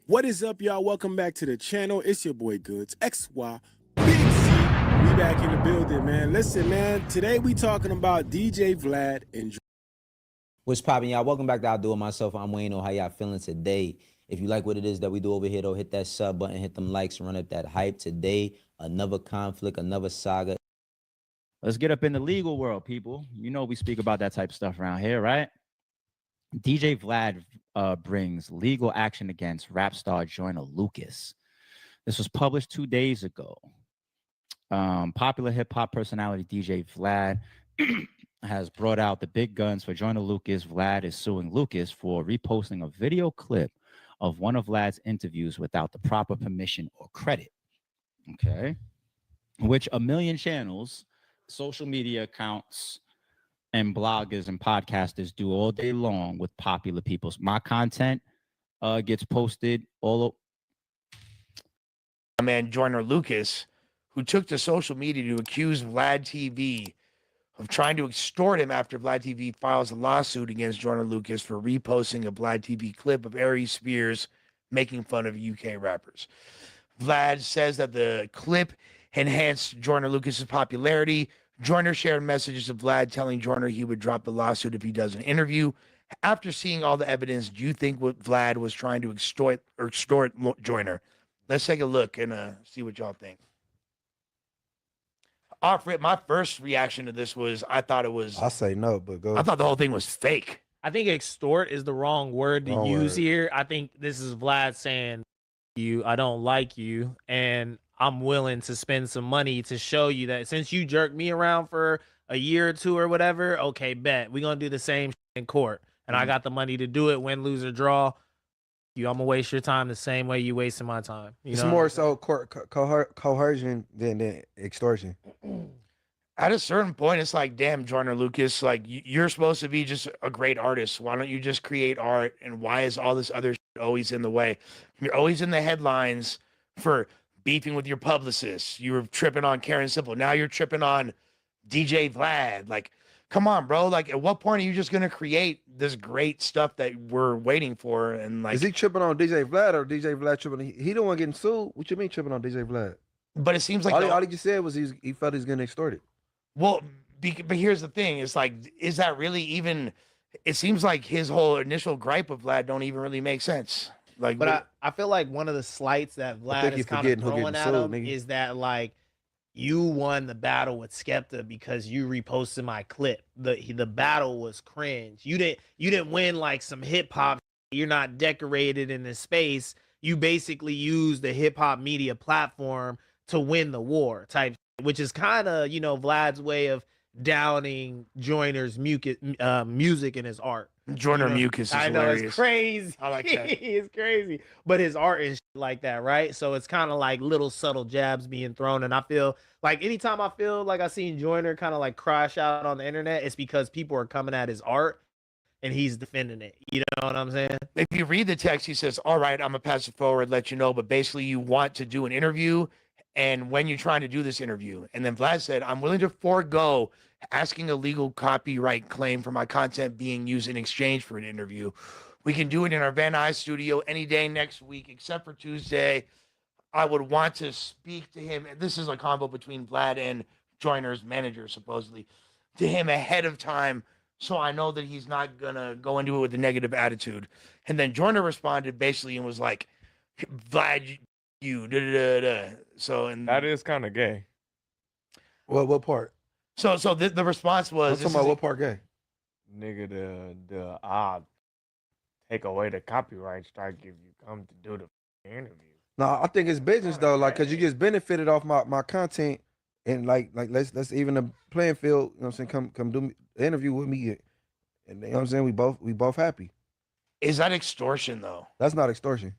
What is up, y'all? Welcome back to the channel. It's your boy Goods, XY, Big C. We back in the building, man. Listen, man, today we talking about DJ Vlad and... What's poppin', y'all? Welcome back to I Do It Myself. I'm Wayne. How y'all feeling today? If you like what it is that we do over here, though, hit that sub button, hit them likes, run up that hype. Today, another conflict, another saga. Let's get up in the legal world, people. You know we speak about that type of stuff around here, right? DJ Vlad brings legal action against rap star Joyner Lucas. This was published 2 days ago. Popular hip-hop personality DJ Vlad has brought out the big guns for Joyner Lucas. Vlad is suing Lucas for reposting a video clip of one of Vlad's interviews without the proper permission or credit. Okay. Which a million channels, social media accounts, and bloggers and podcasters do all day long with popular people. My content gets posted all over. My man Joyner Lucas, who took to social media to accuse Vlad TV of trying to extort him after Vlad TV files a lawsuit against Joyner Lucas for reposting a Vlad TV clip of Ari Spears making fun of UK rappers. Vlad says that the clip enhanced Joyner Lucas's popularity. Joyner shared messages of Vlad telling Joyner he would drop the lawsuit if he does an interview. After seeing all the evidence, do you think what Vlad was trying to extort Joyner? Let's take a look and see what y'all think. Off rip, my first reaction to this was I thought it was. I say no, but go. I thought the whole thing was fake. I think extort is the wrong word to use here. I think this is Vlad saying, I don't like you, and I'm willing to spend some money to show you that since you jerked me around for a year or two or whatever, okay, bet. We're going to do the same in court. And I got the money to do it, win, lose, or draw. I'm going to waste your time the same way you wasting my time. It's more so coercion than extortion. At a certain point, it's like, damn, Joyner Lucas, like, you're supposed to be just a great artist. Why don't you just create art? And why is all this other shit always in the way? You're always in the headlines for beefing with your publicist. You were tripping on Karen Simple. Now you're tripping on DJ Vlad. Like, come on, bro. Like, at what point are you just going to create this great stuff that we're waiting for? And like, is he tripping on DJ Vlad or DJ Vlad tripping? He the one getting sued. What you mean tripping on DJ Vlad? But it seems like all he just said was he felt he's getting extorted. Well, but here's the thing. It's like, is that really even, it seems like his whole initial gripe of Vlad don't even really make sense. Like, but I feel like one of the slights that Vlad is kind of throwing at him is that, like, you won the battle with Skepta because you reposted my clip. The battle was cringe. You didn't win like some hip hop. You're not decorated in this space. You basically used the hip hop media platform to win the war type, which is kind of, Vlad's way of downing Joyner's music and his art. Joyner Mucus is I know hilarious. it's crazy. I like that. It's crazy, but his art is like that, right? So it's kind of like little subtle jabs being thrown, and I feel like anytime I feel like I seen Joyner kind of like crash out on the internet, it's because people are coming at his art and he's defending it. You know what I'm saying? If you read the text, he says, all right, I'm going to pass it forward, let you know. But basically, you want to do an interview. And when you're trying to do this interview, and then Vlad said, I'm willing to forego asking a legal copyright claim for my content being used in exchange for an interview. We can do it in our Van Nuys studio any day next week, except for Tuesday. I would want to speak to him. And this is a combo between Vlad and Joyner's manager, supposedly, to him ahead of time, so I know that he's not going to go into it with a negative attitude. And then Joyner responded basically and was like, Vlad, you, da, da, da, da. So, and that is kind of gay. What part? So the response was, I'm talking about what part gay? Nigga, the take away the copyright strike if you come to do the interview. No, I think it's business though, like, cause you just benefited off my content, and like let's even the playing field. You know what I'm saying? Come do the interview with me, and you know what I'm saying? We both happy. Is that extortion though? That's not extortion.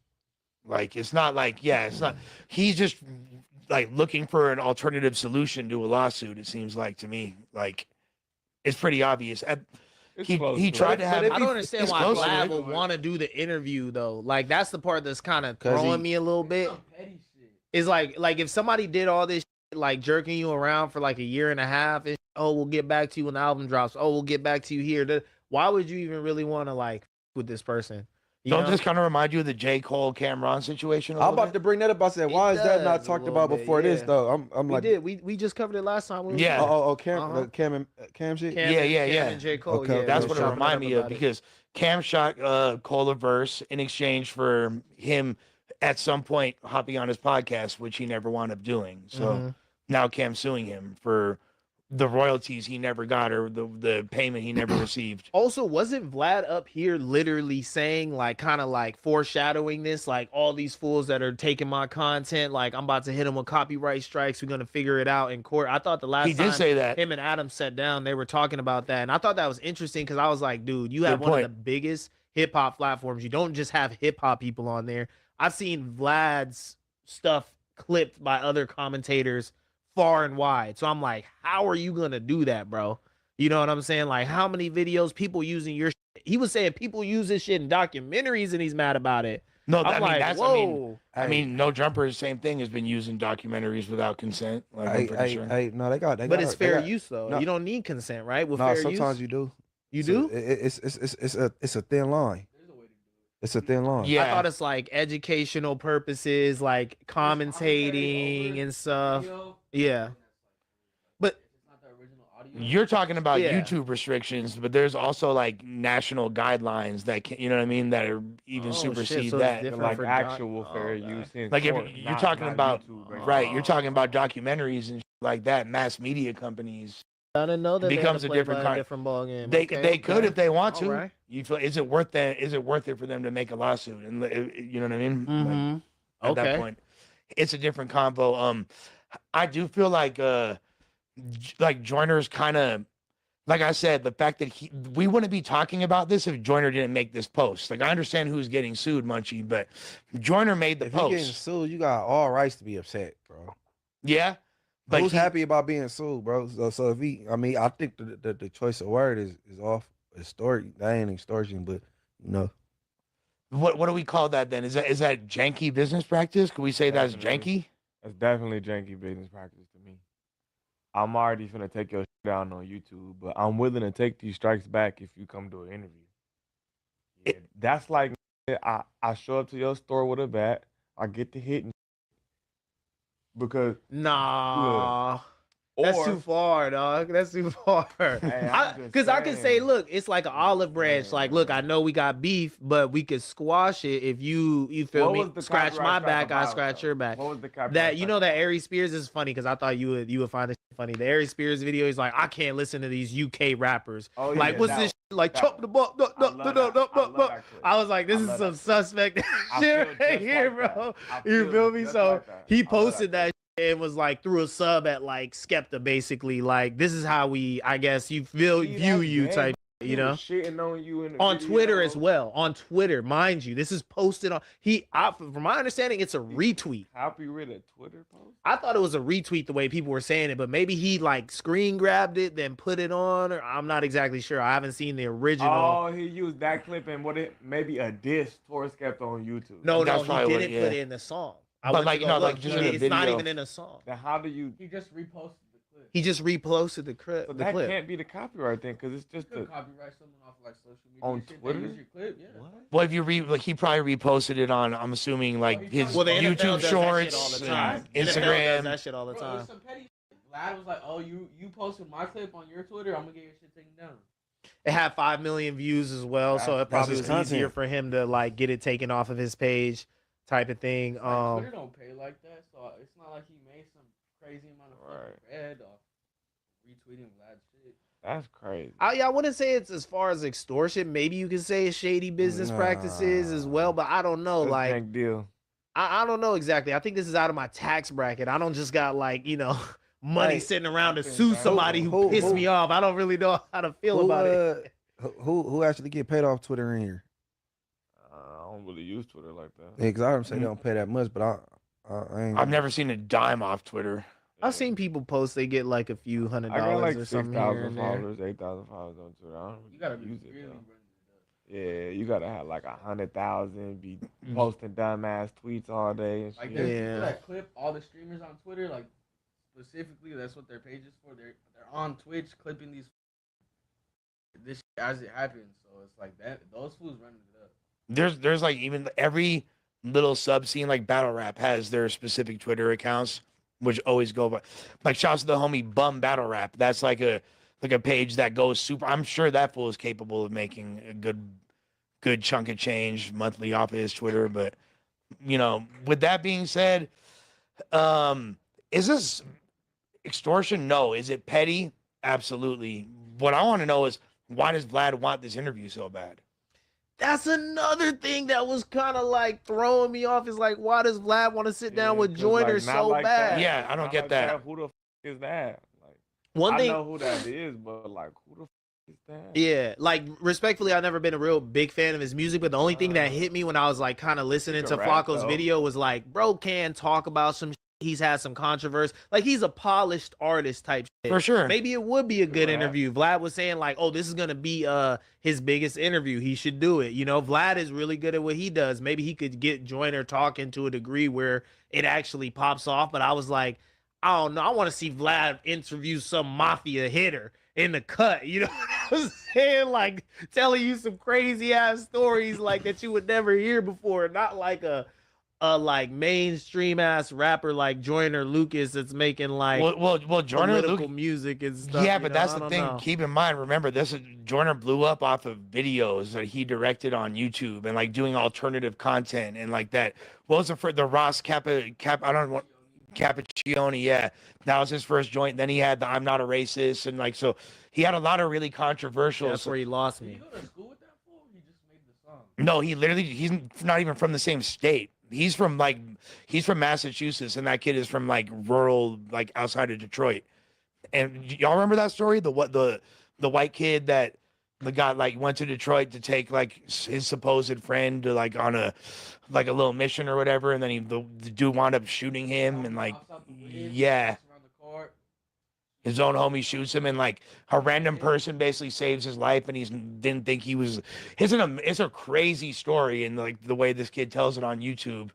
Like, it's not like, yeah, it's not. He's just like looking for an alternative solution to a lawsuit. It seems like to me, like it's pretty obvious. He tried to have. I don't understand why close to Vlad it. would want to do the interview though. Like that's the part that's kind of throwing me a little bit. It's like if somebody did all this shit, like jerking you around for like a year and a half, and oh, we'll get back to you when the album drops. Oh, we'll get back to you here. Why would you even really want to like with this person? Don't this kind of remind you of the J. Cole Cameron situation? I'm about to bring that up. I said, why is that not talked about before this though? I'm we like, did. We just covered it last time. We Yeah. Cam shit. Yeah. Cam and J. Cole. Okay, Yeah, That's we what were it chopping reminded up me of about it. because Cam shot Cole a verse in exchange for him at some point hopping on his podcast, which he never wound up doing. So now Cam's suing him for the royalties he never got or the payment he never received. Also, wasn't Vlad up here literally saying, like, kind of like foreshadowing this, like all these fools that are taking my content, like I'm about to hit them with copyright strikes. We're gonna figure it out in court. I thought the last He time did say that. him and Adam sat down, they were talking about that, and I thought that was interesting because I was like, dude, you have Good one point. of the biggest hip hop platforms. You don't just have hip hop people on there. I've seen Vlad's stuff clipped by other commentators far and wide. So I'm like, how are you gonna do that, bro? You know what I'm saying? Like, how many videos people using your shit? He was saying people use this shit in documentaries and he's mad about it. No, I'm I mean, like, that's, whoa. I mean, No Jumper, same thing, has been used in documentaries without consent. Like, I'm pretty sure. No, they got. But it's fair use though. No. You don't need consent, right? With No, fair sometimes use? you do. You do? It's a thin line. It's a thin line. I thought it's like educational purposes, like commentating and stuff. Yeah. But You're talking about Yeah. YouTube restrictions, but there's also like national guidelines that can, you know what I mean, that are even supersede so it's that. different Like for actual fair use in Like if court, you're not- talking not about YouTube, right, you're talking about documentaries and shit like that, mass media companies. I didn't know that they had becomes to a play different by a kind. different ball game. They Okay, they could okay. if they want to. All right. You feel, is it worth that? Is it worth it for them to make a lawsuit? And you know what I mean? Mhm. At that Okay. point, it's a different combo. I do feel like Joyner's kind of, like I said, the fact that we wouldn't be talking about this if Joyner didn't make this post. Like, I understand who's getting sued, Munchie, but Joyner made the If you getting post. sued, you got all rights to be upset, bro. Yeah, but Who's happy about being sued, bro? So if he, I mean, I think the choice of word is off. Extortion. That ain't extortion, but you know. What do we call that then? Is that janky business practice? Can we say that's janky? That's definitely janky business practice to me. I'm already finna take your shit down on YouTube, but I'm willing to take these strikes back if you come to an interview. Yeah, that's like I show up to your store with a bat, I get the hit, and because Nah. yeah. That's Or- too far, dog. That's too far. I'm just Because I can say, saying. look, it's like an olive branch. Like, look, I know we got beef, but we could squash it if you feel What me. was the Scratch my copyright back, strike I about, scratch though? your back. What was the copyright That you know strike? that Ari Spears is funny because I thought you would find this funny. The Ari Spears video, he's like, I can't listen to these UK rappers. Oh, like, yeah, what's that this? was- Like, that chop the butt. I was like, this I is love some that suspect I shit feel right just here, like that. bro. I You feel feel me? just So like that. he I love posted that. that. It was like threw a sub at like Skepta, basically like this is how we, I guess you feel See, view that's you gay. type. You know, shitting on you in the on video. Twitter as well. On Twitter, mind you, this is posted on. From my understanding, it's a retweet. Copyrighted Twitter post. I thought it was a retweet the way people were saying it, but maybe he like screen grabbed it, then put it on, or I'm not exactly sure. I haven't seen the original. Oh, he used that clip and maybe a diss towards Skepta on YouTube. No, he didn't put it in the song. But like, no, like just in the video. It's not even in a song. Then how do you? He just reposted the clip. He just reposted the clip. So that can't be the copyright thing because it's just you copyright someone off like social media on shit, Twitter. Use your clip, yeah. What? Well, if you he probably reposted it on, I'm assuming like his YouTube Shorts, and Instagram. That shit all the time. Bro, some petty shit. Vlad was like, "Oh, you posted my clip on your Twitter. I'm gonna get your shit taken down." It had 5 million views as well, so it probably was easier for him to like get it taken off of his page, type of thing. Like, Twitter don't pay like that, so it's not like he made some crazy amount of fucking bread off retweeting Vlad's shit. That's crazy. I wouldn't say it's as far as extortion. Maybe you could say it's shady business practices as well, but I don't know. That's like, big deal. I don't know exactly. I think this is out of my tax bracket. I don't just got like, money sitting around to sue somebody who pissed me off. I don't really know how to feel about it. Who actually get paid off Twitter in here? I don't really use Twitter like that. Yeah, because I don't say they don't pay that much, but I ain't. I've never seen a dime off Twitter. I've seen people post they get like a few $100 I got like or something. 6,000 followers, 8,000 followers on Twitter. I don't really You gotta use be it really though. Yeah, you gotta have like 100,000, be posting dumbass tweets all day and Like shit. there's people that clip all the streamers on Twitter, like specifically that's what their page is for. They're on Twitch clipping this shit as it happens. So it's like that those fools running it up. There's like even every little sub scene like battle rap has their specific Twitter accounts, which always go by. Like shouts to the homie Bum Battle Rap. That's like a page that goes super. I'm sure that fool is capable of making a good chunk of change monthly off of his Twitter. But with that being said, is this extortion? No. Is it petty? Absolutely. What I want to know is why does Vlad want this interview so bad? That's another thing that was kind of like throwing me off. Is like, why does Vlad want to sit down with Joyner so bad? Yeah, I don't get that. Who the is that? Like, One thing I know who that is, but like, who the is that? Yeah, like respectfully, I've never been a real big fan of his music, but the only thing that hit me when I was like kind of listening to Flacco's video was like, bro can talk about some. He's had some controversy. Like he's a polished artist type shit. For sure. Maybe it would be a good interview. Vlad was saying like, oh, this is gonna be his biggest interview. He should do it. Vlad is really good at what he does. Maybe he could get Joyner talking to a degree where it actually pops off. But I was like, I don't know. I want to see Vlad interview some mafia hitter in the cut. You know what I'm saying? Like telling you some crazy ass stories like that you would never hear before. Not like a like mainstream ass rapper like Joyner Lucas that's making like Joyner political music and stuff. Yeah, but that's the thing. Keep in mind, remember Joyner blew up off of videos that he directed on YouTube and like doing alternative content and like that. What was it for the Ross Cappuccioni? Yeah, that was his first joint. Then he had the I'm Not a Racist and like so he had a lot of really controversial. That's where he lost me. Did you go to school with that fool? He just made the song. No, he's not even from the same state. He's from Massachusetts, and that kid is from like rural, like outside of Detroit. And y'all remember that story? The white kid that the guy like went to Detroit to take like his supposed friend to like on a little mission or whatever, and then the dude wound up shooting him and like his own homie shoots him and like a random person basically saves his life and he didn't think he was. It's a crazy story and like the way this kid tells it on YouTube,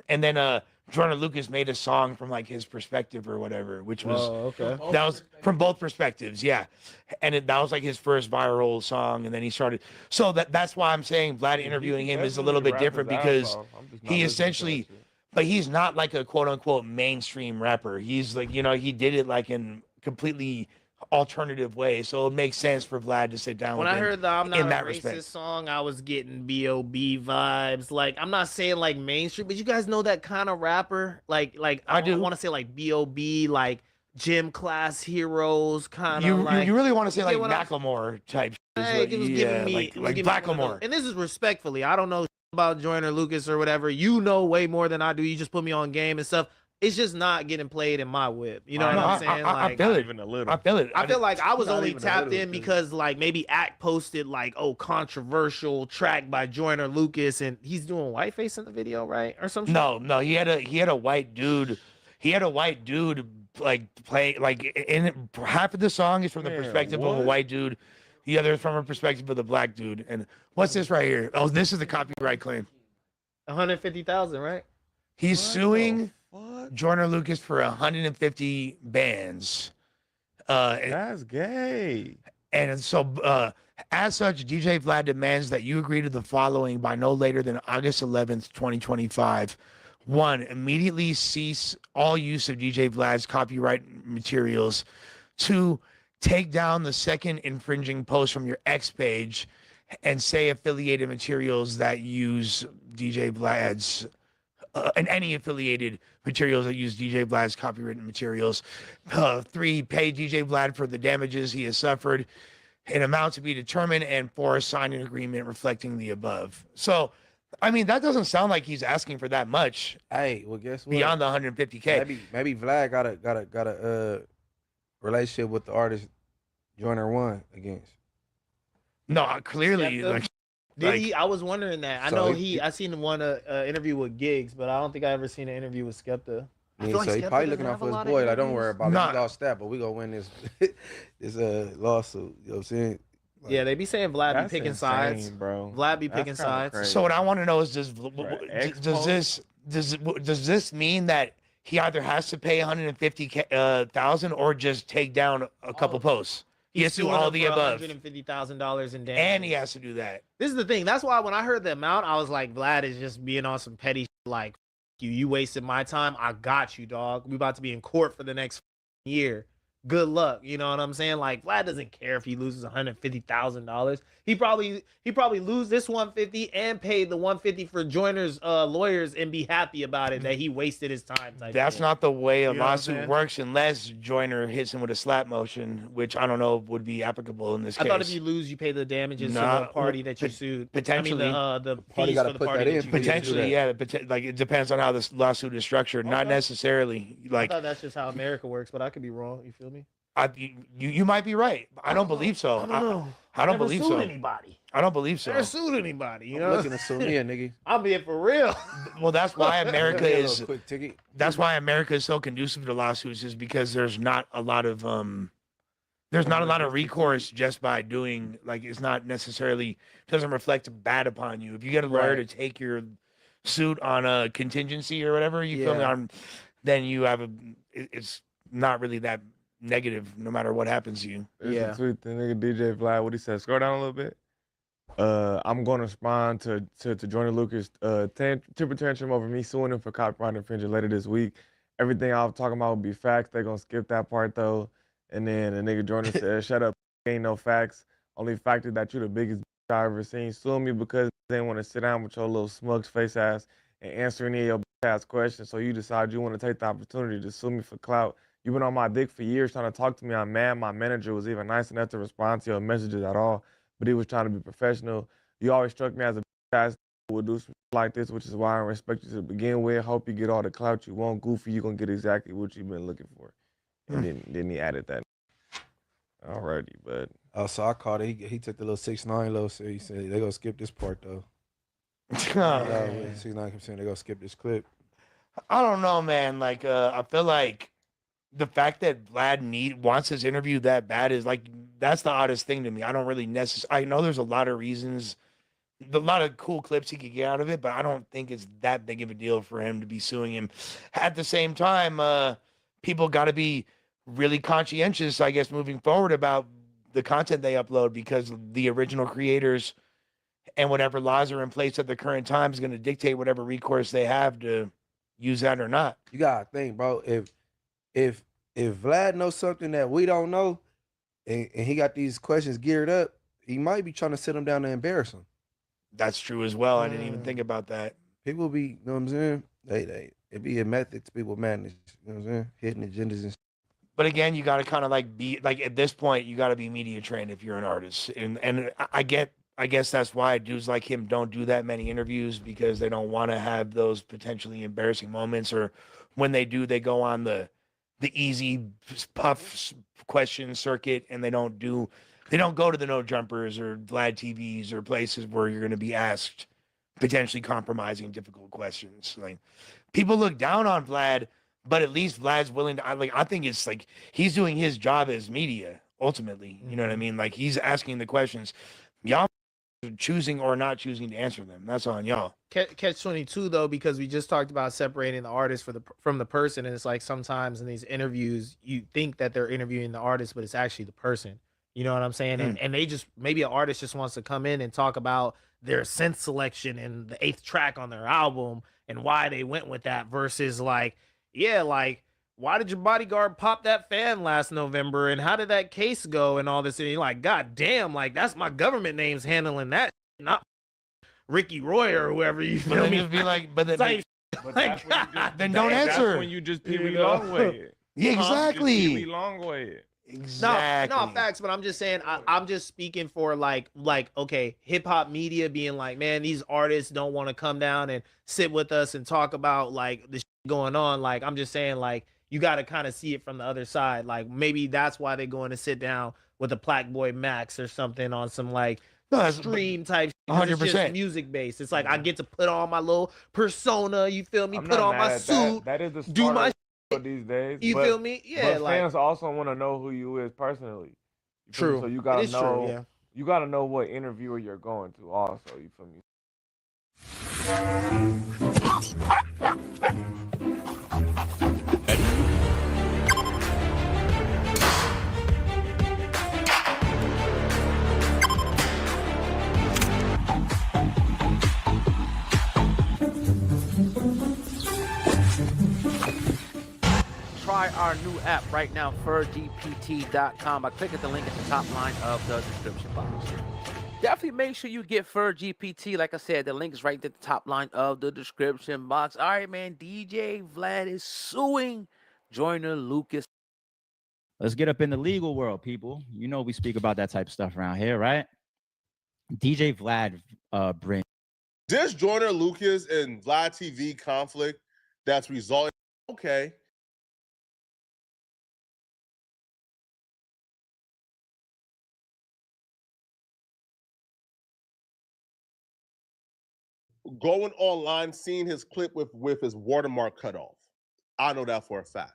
and then Joyner Lucas made a song from like his perspective or whatever, which was that was from both perspectives, yeah, and that was like his first viral song, and then he started. So that's why I'm saying Vlad interviewing him is a little bit different because he essentially, but he's not like a quote unquote mainstream rapper. He's like he did it like in completely alternative way, so it makes sense for Vlad to sit down when with I him heard the I'm Not in a that Racist respect. song, I was getting B.O.B. vibes. Like I'm not saying like mainstream, but you guys know that kind of rapper. Like I do want to say like B.O.B. like gym class heroes kind of. You really want to say like Macklemore type? Hey, it was giving me like Macklemore. And this is respectfully. I don't know about Joyner Lucas or whatever. You know way more than I do. You just put me on game and stuff. it's just not getting played in my whip. You know what I'm saying? I feel it. Even a little. I feel it. I feel like I was Not only even a tapped little, in because like maybe Act posted like, oh, controversial track by Joyner Lucas, and he's doing whiteface in the video, right? Or some shit? No, he had a white dude. He had a white dude like play like in half of the song is from the perspective of a white dude, the other is from a perspective of the black dude. And what's this right here? Oh, this is the copyright claim. 150,000, right? He's suing Joyner Lucas for 150 bands. That's gay. And so, as such, DJ Vlad demands that you agree to the following by no later than August 11th, 2025. 1. Immediately cease all use of DJ Vlad's copyright materials. 2. Take down the second infringing post from your X page and say affiliated materials that use DJ Vlad's and any affiliated materials that use DJ Vlad's copyrighted materials. 3. Pay DJ Vlad for the damages he has suffered, an amount to be determined, and 4. Sign an agreement reflecting the above. So, I mean, that doesn't sound like he's asking for that much. Hey, well, guess what? Beyond the 150K. Maybe Vlad got a relationship with the artist Joyner won against. No, clearly, like, Did he? I was wondering that. I know I seen one interview with Giggs, but I don't think I ever seen an interview with Skepta. Yeah, so he probably looking out for his boy. Like, don't worry about it. He lost that, but we gonna win this this lawsuit. You know what I'm saying? Like, yeah, they be saying Vlad be picking sides, bro. Vlad be picking sides. Crazy. So what I want to know is does this mean that he either has to pay 150,000 or just take down a couple posts? He has to do all the above. $150,000 in damage. And he has to do that. This is the thing. That's why when I heard the amount, I was like, Vlad is just being on some petty shit, like, you wasted my time. I got you, dog. We about to be in court for the next year. Good luck. You know what I'm saying? Like, Vlad doesn't care if he loses $150,000. He probably lose this 150 and pay the 150 for Joyner's lawyers and be happy about it that he wasted his time. That's not the way a lawsuit works unless Joyner hits him with a slap motion, which I don't know would be applicable in this case. I thought if you lose, you pay the damages to the party that you sued. Potentially, I mean, the fees for the party that you potentially, yeah. Like, it depends on how this lawsuit is structured. Not necessarily. Like, I thought that's just how America works, but I could be wrong. You feel me? You might be right. I don't believe so. I don't know. I don't believe so. Anybody. I don't believe so. Never sued anybody. You I'm know, looking to sue me, nigga. I'm being for real. Well, that's why America is. Quick ticket. That's why America is so conducive to lawsuits, is because there's not a lot of recourse just by doing, like, it's not necessarily doesn't reflect bad upon you. If you get a lawyer to take your suit on a contingency or whatever, you feel me, then you have it's not really that negative no matter what happens to you. There's a tweet, the nigga DJ Vlad, what he said. Scroll down a little bit. I'm going to respond to Joyner Lucas temper tantrum over me suing him for copyright infringement later this week. Everything I was talking about would be facts. They're going to skip that part, though. And then the nigga Joyner said, shut up, ain't no facts. Only fact is that you the biggest I ever seen. Sue me because they want to sit down with your little smug face ass and answer any of your ass questions. So you decide you want to take the opportunity to sue me for clout. You've been on my dick for years trying to talk to me. I'm mad. My manager was even nice enough to respond to your messages at all, but he was trying to be professional. You always struck me as a ass who would do some like this, which is why I respect you to begin with. Hope you get all the clout you want. Goofy, you're going to get exactly what you've been looking for. And then he added that. Alrighty, but. Oh, so I caught it. He took the little 6ix9ine little, so he said, they going to skip this part, though. 6ix9ine kept saying they going to skip this clip. I don't know, man. Like, I feel like the fact that Vlad wants his interview that bad is like, that's the oddest thing to me. I don't really I know there's a lot of reasons, a lot of cool clips he could get out of it, but I don't think it's that big of a deal for him to be suing him. At the same time, people got to be really conscientious, I guess, moving forward about the content they upload, because the original creators and whatever laws are in place at the current time is going to dictate whatever recourse they have to use that or not. You gotta think, bro. If Vlad knows something that we don't know, and he got these questions geared up, he might be trying to sit him down and embarrass him. That's true as well. I didn't even think about that. People be, you know what I'm saying? It be a method to people madness. You know what I'm saying? Hidden agendas and. But again, you got to kind of like be like, at this point, you got to be media trained if you're an artist, and I get I guess that's why dudes like him don't do that many interviews, because they don't want to have those potentially embarrassing moments, or when they do, they go on the easy puff question circuit, and they don't go to the no jumpers or Vlad TVs or places where you're going to be asked potentially compromising difficult questions. Like, people look down on Vlad, but at least Vlad's willing to, I think it's like he's doing his job as media ultimately. You know what I mean? Like, he's asking the questions. Y'all choosing or not choosing to answer them. That's on y'all. Catch 22 though, because we just talked about separating the artist from the person, and it's like sometimes in these interviews you think that they're interviewing the artist, but it's actually the person. You know what I'm saying? And they just, maybe an artist just wants to come in and talk about their synth selection and the 8th track on their album and why they went with that, versus like, yeah, like, why did your bodyguard pop that fan last November, and how did that case go, and all this? And you're like, God damn, like, that's my government names handling that, not Ricky Roy or whoever. You But feel then me? you'd be like, but then, Like, then don't answer. That's when you just Pee Wee Longway it. Yeah, exactly. Pee Wee Longway it. Exactly. No, facts, but I'm just saying, I'm just speaking for like, okay, hip hop media being like, man, these artists don't want to come down and sit with us and talk about like the shit going on. Like, I'm just saying, like, you got to kind of see it from the other side. Like, maybe that's why they're going to sit down with a Black Boy Max or something on some like stream type shit, 'cause it's just 100%. music based. It's like, I get to put on my little persona, you feel me? I'm Put not on mad my at suit, that is the do my these days. You feel me? Yeah, but like, fans also want to know who you is personally. You feel me? True. So you It gotta is true, know. yeah. You gotta know what interviewer you're going to. Also, you feel me? Try our new app right now, furgpt.com, by clicking the link at the top line of the description box. Definitely make sure you get FurGPT. Like I said, the link is right at the top line of the description box. All right, man. DJ Vlad is suing Joyner Lucas. Let's get up in the legal world, people. You know we speak about that type of stuff around here, right? DJ Vlad brings This Joyner Lucas and Vlad TV conflict that's resulting. Okay. Going online, seeing his clip with his watermark cut off. I know that for a fact,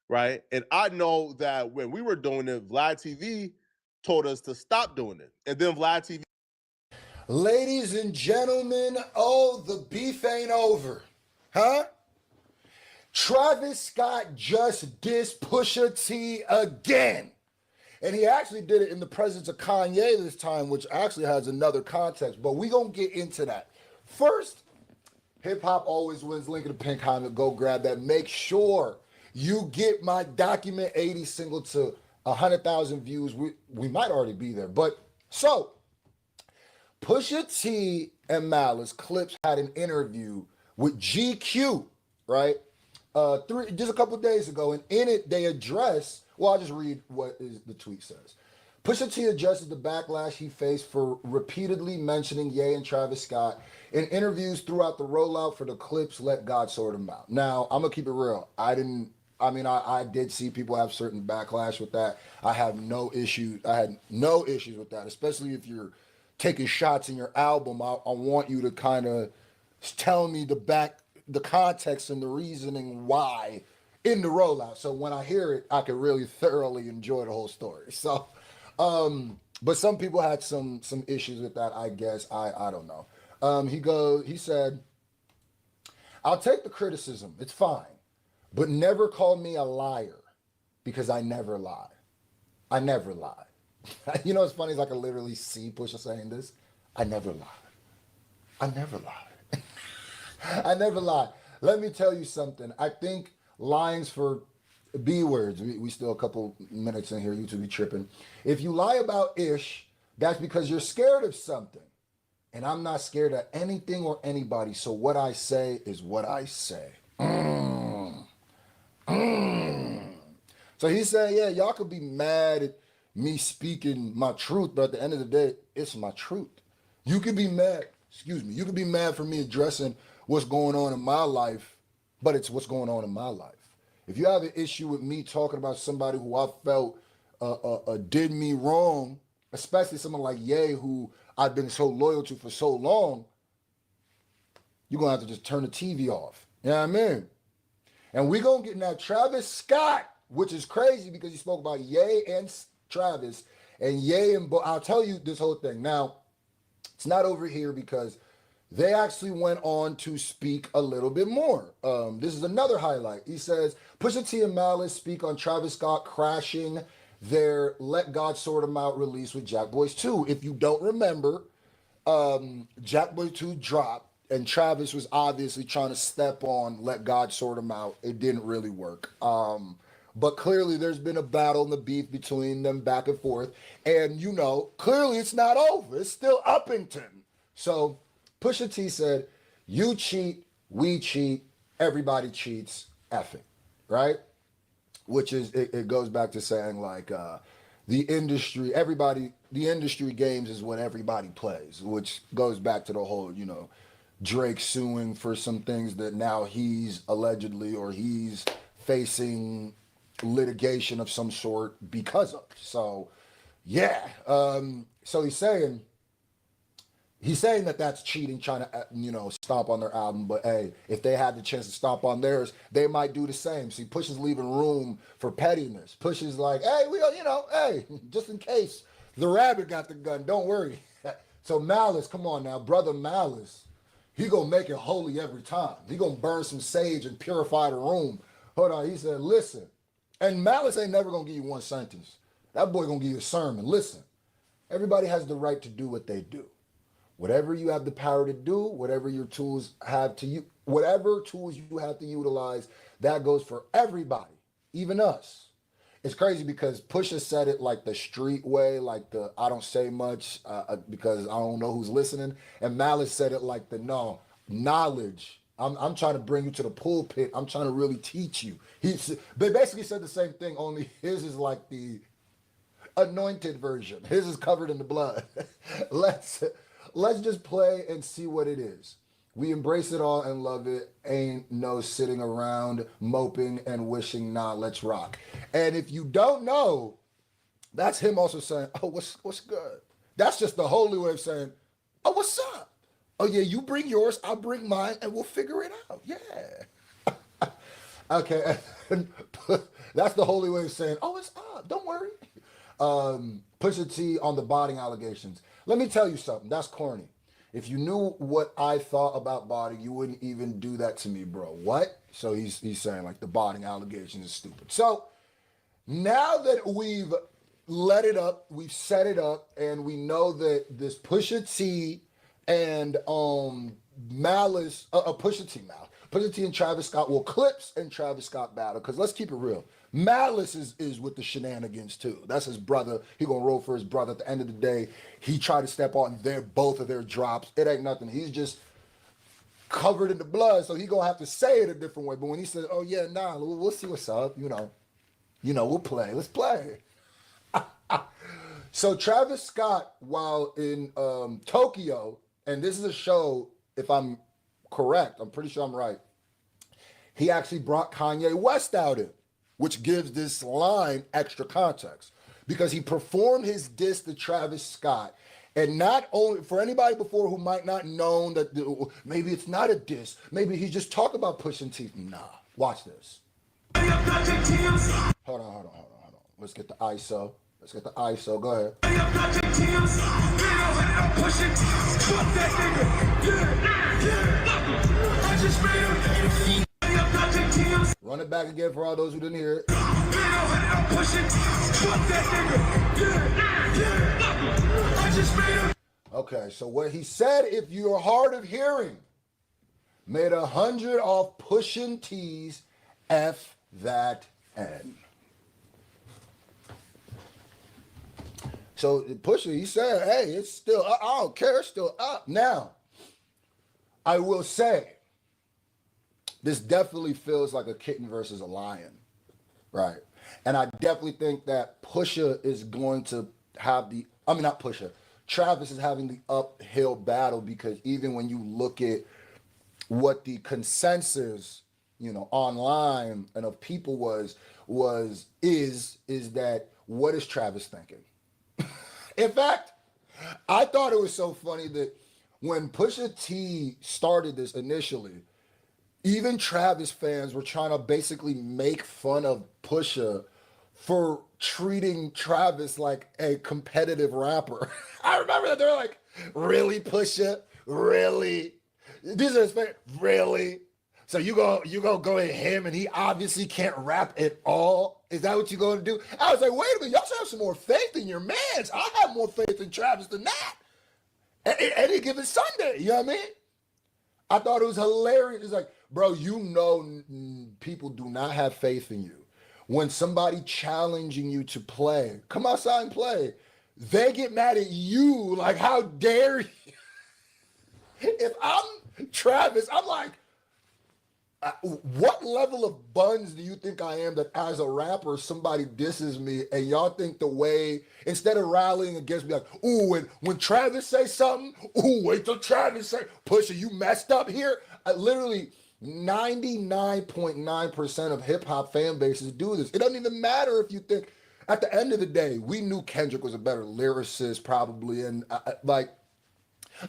right? And I know that when we were doing it, Vlad TV told us to stop doing it. And then Vlad TV. Ladies and gentlemen, oh, the beef ain't over. Huh? Travis Scott just dissed Pusha T again. And he actually did it in the presence of Kanye this time, which actually has another context, but we gonna get into that. First, hip hop always wins. Link in the pin comment. Go grab that. Make sure you get my Document 80 single to 100,000 views. We might already be there. But so, Pusha T and Malice Clips had an interview with GQ, right? Just a couple days ago, and in it they address. Well, I'll just read what the tweet says. Pusha T addresses the backlash he faced for repeatedly mentioning Ye and Travis Scott in interviews throughout the rollout for the Clips Let God Sort Them Out. Now, I'm going to keep it real. I did see people have certain backlash with that. I had no issues with that, especially if you're taking shots in your album. I want you to kind of tell me the context and the reasoning why in the rollout. So when I hear it, I can really thoroughly enjoy the whole story. So, but some people had some issues with that, I guess. I don't know. He said, I'll take the criticism. It's fine. But never call me a liar because I never lie. I never lie. You know what's funny is I can literally see Pusha saying this. I never lie. I never lie. I never lie. Let me tell you something. I think lines for B words, we still a couple minutes in here, YouTube be tripping. If you lie about ish, that's because you're scared of something. And I'm not scared of anything or anybody. So what I say is what I say. So he said, yeah, y'all could be mad at me speaking my truth, but at the end of the day, it's my truth. You could be mad, excuse me, you could be mad for me addressing what's going on in my life, but it's what's going on in my life. If you have an issue with me talking about somebody who I felt did me wrong, especially someone like Ye, who I've been so loyal to for so long, you're going to have to just turn the TV off. You know what I mean? And we're going to get now Travis Scott, which is crazy because he spoke about Ye and Travis. And Ye and I'll tell you this whole thing. Now, it's not over here because they actually went on to speak a little bit more. This is another highlight. He says, Pusha T and Malice speak on Travis Scott crashing their Let God Sort 'Em Out release with Jack Boys 2. If you don't remember, Jack Boy 2 dropped, and Travis was obviously trying to step on Let God Sort 'Em Out. It didn't really work. But clearly there's been a battle and the beef between them back and forth. And, you know, clearly it's not over. It's still Uppington. So Pusha T said, you cheat, we cheat, everybody cheats, effing, right? Which is, it goes back to saying like, the industry games is what everybody plays, which goes back to the whole, you know, Drake suing for some things that now he's allegedly or he's facing litigation of some sort because of. So, yeah. So he's saying that that's cheating, trying to, you know, stomp on their album. But hey, if they had the chance to stomp on theirs, they might do the same. See, Push is leaving room for pettiness. Push is like, hey, we don't, you know, hey, just in case the rabbit got the gun, don't worry. So Malice, come on now, brother Malice, he gonna make it holy every time. He gonna burn some sage and purify the room. Hold on, he said, listen, and Malice ain't never gonna give you one sentence. That boy gonna give you a sermon. Listen, everybody has the right to do what they do. Whatever you have the power to do, whatever your tools have to you, whatever tools you have to utilize, that goes for everybody, even us. It's crazy because Pusha said it like the street way, like the I don't say much because I don't know who's listening, and Malice said it like the no knowledge. I'm trying to bring you to the pulpit. I'm trying to really teach you. They basically said the same thing, only his is like the anointed version. His is covered in the blood. Let's just play and see what it is. We embrace it all and love it. Ain't no sitting around moping and wishing, nah, let's rock. And if you don't know, that's him also saying, oh, what's good? That's just the holy way of saying, oh, what's up? Oh, yeah, you bring yours, I'll bring mine, and we'll figure it out. Yeah. Okay. That's the holy way of saying, oh, it's up. Don't worry. Pusha T on the botting allegations. Let me tell you something. That's corny. If you knew what I thought about botting, you wouldn't even do that to me, bro. What? So he's saying like the botting allegations is stupid. So now that we've let it up, we've set it up, and we know that this Pusha T and Malice, Pusha T and Travis Scott will Clips and Travis Scott battle. Because let's keep it real. Malice is with the shenanigans too. That's his brother. He gonna roll for his brother. At the end of the day, he tried to step on both of their drops. It ain't nothing. He's just covered in the blood, so he gonna have to say it a different way. But when he says, "Oh yeah, nah, we'll see what's up," you know, we'll play. Let's play. So Travis Scott, while in Tokyo, and this is a show, if I'm correct, I'm pretty sure I'm right, he actually brought Kanye West out in, which gives this line extra context because he performed his diss to Travis Scott. And not only, for anybody before who might not know that maybe it's not a diss, maybe he just talked about pushing teeth. Nah, watch this. Hold on. Let's get the ISO. Go ahead. Run it back again for all those who didn't hear it. Okay, so what he said, if you're hard of hearing, made 100 off pushing T's, F that N. So Pusha, he said, hey, it's still, I don't care, it's still up. Now, I will say, this definitely feels like a kitten versus a lion, right? And I definitely think that Pusha is going to have not Pusha, Travis is having the uphill battle because even when you look at what the consensus, online and of people is that what is Travis thinking? In fact, I thought it was so funny that when Pusha T started this initially, even Travis fans were trying to basically make fun of Pusha for treating Travis like a competitive rapper. I remember that they were like, really, Pusha? Really? These are his fans, really? So you go at him and he obviously can't rap at all? Is that what you're going to do? I was like, wait a minute, y'all should have some more faith in your mans. I have more faith in Travis than that. Any given Sunday, you know what I mean? I thought it was hilarious. It's like, bro, people do not have faith in you. When somebody challenging you to play, come outside and play, they get mad at you. Like, how dare you? If I'm Travis, I'm like, what level of buns do you think I am that as a rapper, somebody disses me and y'all think the way, instead of rallying against me like, ooh, when Travis say something, ooh, wait till Travis say, Pusha, you messed up here? Literally 99.9% of hip hop fan bases do this. It doesn't even matter if you think, at the end of the day, we knew Kendrick was a better lyricist probably, and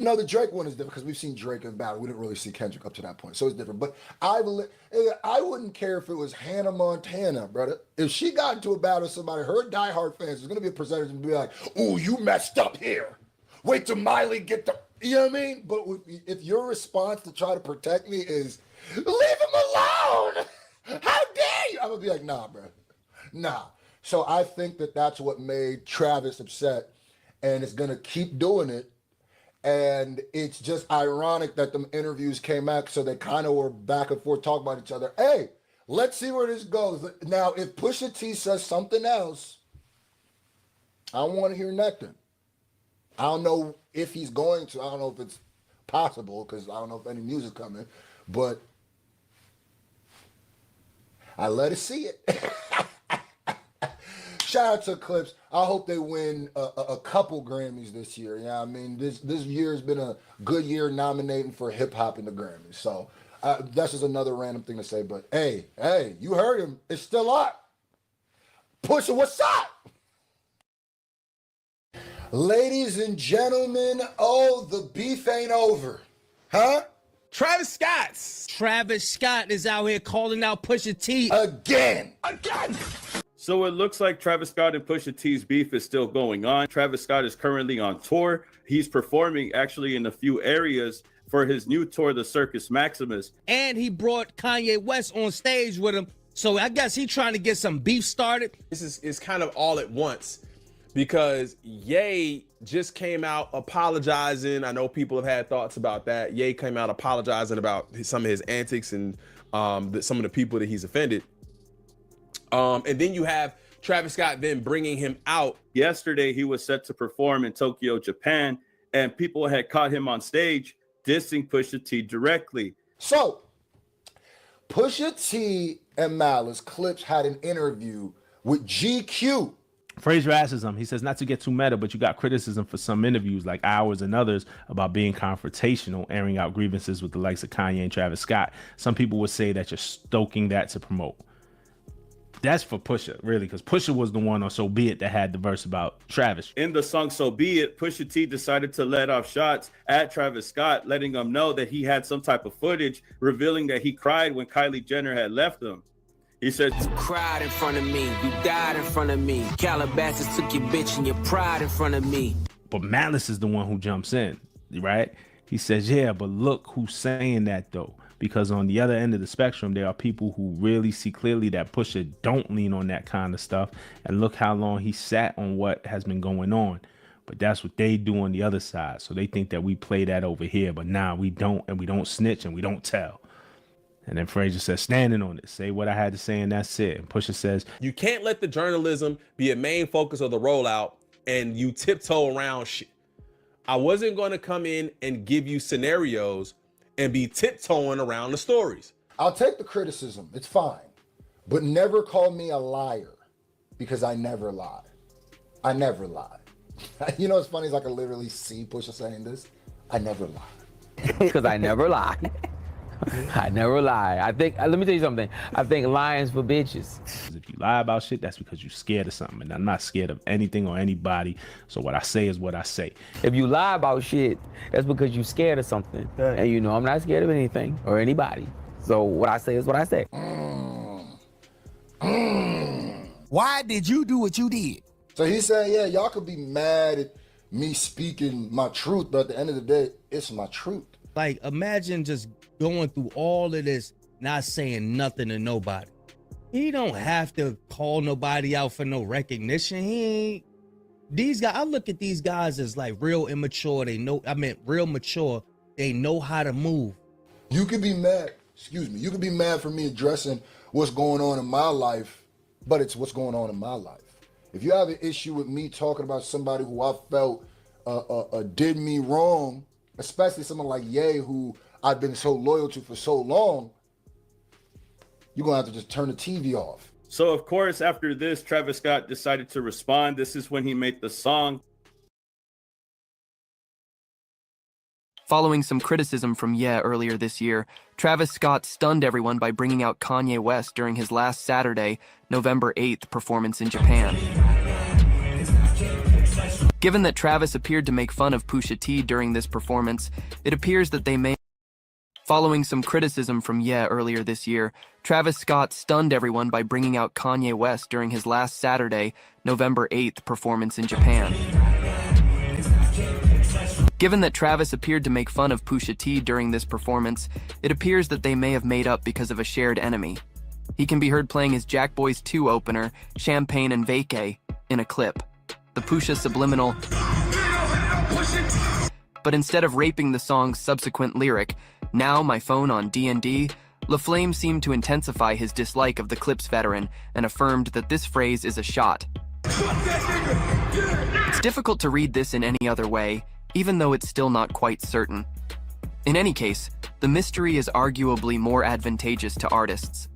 no, the Drake one is different because we've seen Drake in battle. We didn't really see Kendrick up to that point, so it's different. But I wouldn't care if it was Hannah Montana, brother. If she got into a battle with somebody, her diehard fans, there's going to be a percentage and be like, ooh, you messed up here. Wait till Miley get the, you know what I mean? But if your response to try to protect me is, leave him alone. How dare you? I'm going to be like, nah, bro. Nah. So I think that's what made Travis upset, and it's going to keep doing it. And it's just ironic that the interviews came out, so they kind of were back and forth talking about each other. Hey, let's see where this goes. Now, if Pusha T says something else, I don't want to hear nothing. I don't know if he's going to. I don't know if it's possible because I don't know if any news is coming. But I let it see it. Shout out to Clips. I hope they win a couple Grammys this year. Yeah, I mean, this year has been a good year nominating for hip hop in the Grammys. So that's just another random thing to say. But hey, you heard him. It's still up. Pusha, what's up? Ladies and gentlemen, the beef ain't over. Huh? Travis Scott is out here calling out Pusha T. Again. So it looks like Travis Scott and Pusha T's beef is still going on. Travis Scott is currently on tour. He's performing actually in a few areas for his new tour, the Circus Maximus. And he brought Kanye West on stage with him. So I guess he's trying to get some beef started. This is kind of all at once because Ye just came out apologizing. I know people have had thoughts about that. Ye came out apologizing about some of his antics and some of the people that he's offended. And then you have Travis Scott then bringing him out. Yesterday, he was set to perform in Tokyo, Japan, and people had caught him on stage dissing Pusha T directly. So, Pusha T and Malice Clips had an interview with GQ. Fraser asks him, he says, not to get too meta, but you got criticism for some interviews like ours and others about being confrontational, airing out grievances with the likes of Kanye and Travis Scott. Some people would say that you're stoking that to promote. That's for Pusha, really, because Pusha was the one on So Be It that had the verse about Travis. In the song So Be It, Pusha T decided to let off shots at Travis Scott, letting him know that he had some type of footage revealing that he cried when Kylie Jenner had left him. He said, "You cried in front of me, you died in front of me. Calabasas took your bitch and your pride in front of me." But Malice is the one who jumps in, right? He says, yeah, but look who's saying that though. Because on the other end of the spectrum, there are people who really see clearly that Pusha don't lean on that kind of stuff. And look how long he sat on what has been going on. But that's what they do on the other side. So they think that we play that over here. But nah, we don't. And we don't snitch and we don't tell. And then Fraser says, standing on it, say what I had to say and that's it. And Pusha says, you can't let the journalism be a main focus of the rollout and you tiptoe around shit. I wasn't going to come in and give you scenarios and be tiptoeing around the stories. I'll take the criticism. It's fine. But never call me a liar because I never lie. I never lie. You know what's funny is I can literally see Pusha saying this. I never lie. Because I never lie. I never lie. I think, let me tell you something. I think lying's for bitches. If you lie about shit, that's because you're scared of something. And I'm not scared of anything or anybody. So what I say is what I say. If you lie about shit, that's because you're scared of something. Right. And you know I'm not scared of anything or anybody. So what I say is what I say. Why did you do what you did? So he's saying, yeah, y'all could be mad at me speaking my truth, but at the end of the day, it's my truth. Like, imagine just going through all of this, not saying nothing to nobody. He don't have to call nobody out for no recognition. He ain't. These guys, I look at these guys as like real immature. Real mature. They know how to move. You could be mad, you could be mad for me addressing what's going on in my life, but it's what's going on in my life. If you have an issue with me talking about somebody who I felt did me wrong, especially someone like Ye, who I've been so loyal to for so long, you're gonna have to just turn the TV off. So, of course, after this, Travis Scott decided to respond. This is when he made the song. Following some criticism from Ye earlier this year, Travis Scott stunned everyone by bringing out Kanye West during his last Saturday, November 8th performance in Japan. Given that Travis appeared to make fun of Pusha T during this performance, it appears that they may... Following some criticism from Ye earlier this year, Travis Scott stunned everyone by bringing out Kanye West during his last Saturday, November 8th performance in Japan. Given that Travis appeared to make fun of Pusha T during this performance, it appears that they may have made up because of a shared enemy. He can be heard playing his Jack Boys 2 opener, Champagne and Vacay, in a clip. The Pusha subliminal, but instead of raping the song's subsequent lyric, "Now my phone on D&D," LaFlame seemed to intensify his dislike of the clip's veteran and affirmed that this phrase is a shot. It's difficult to read this in any other way, even though it's still not quite certain. In any case, the mystery is arguably more advantageous to artists.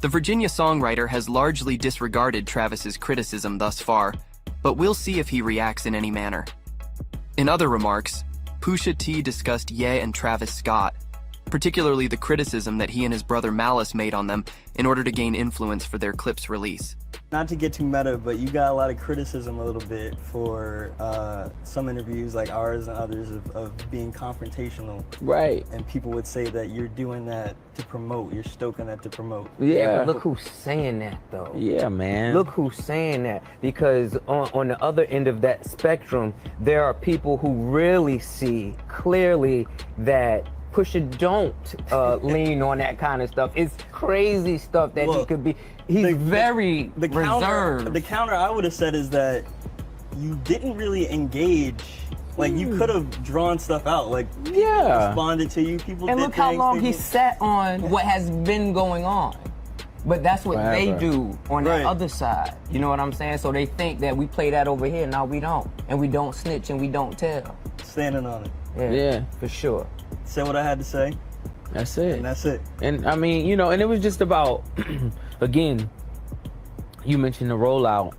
The Virginia songwriter has largely disregarded Travis's criticism thus far, but we'll see if he reacts in any manner. In other remarks, Pusha T discussed Ye and Travis Scott, particularly the criticism that he and his brother Malice made on them in order to gain influence for their clip's release. Not to get too meta, but you got a lot of criticism a little bit for some interviews like ours and others of being confrontational. Right. And people would say that you're doing that to promote, you're stoking that to promote. Yeah. But look who's saying that though. Yeah, man. Look who's saying that, because on the other end of that spectrum, there are people who really see clearly that Pusha don't lean on that kind of stuff. It's crazy stuff that he could be. He's very reserved. The counter I would have said is that you didn't really engage. Like you could have drawn stuff out. Like people responded to you. People and did look how things, long he sat on what has been going on. But that's what they do on the other side. You know what I'm saying? So they think that we play that over here. No, we don't. And we don't snitch and we don't tell. Standing on it. Yeah, for sure. Said what I had to say. That's it. And that's it. And I mean, you know, and it was just about, again, you mentioned the rollout.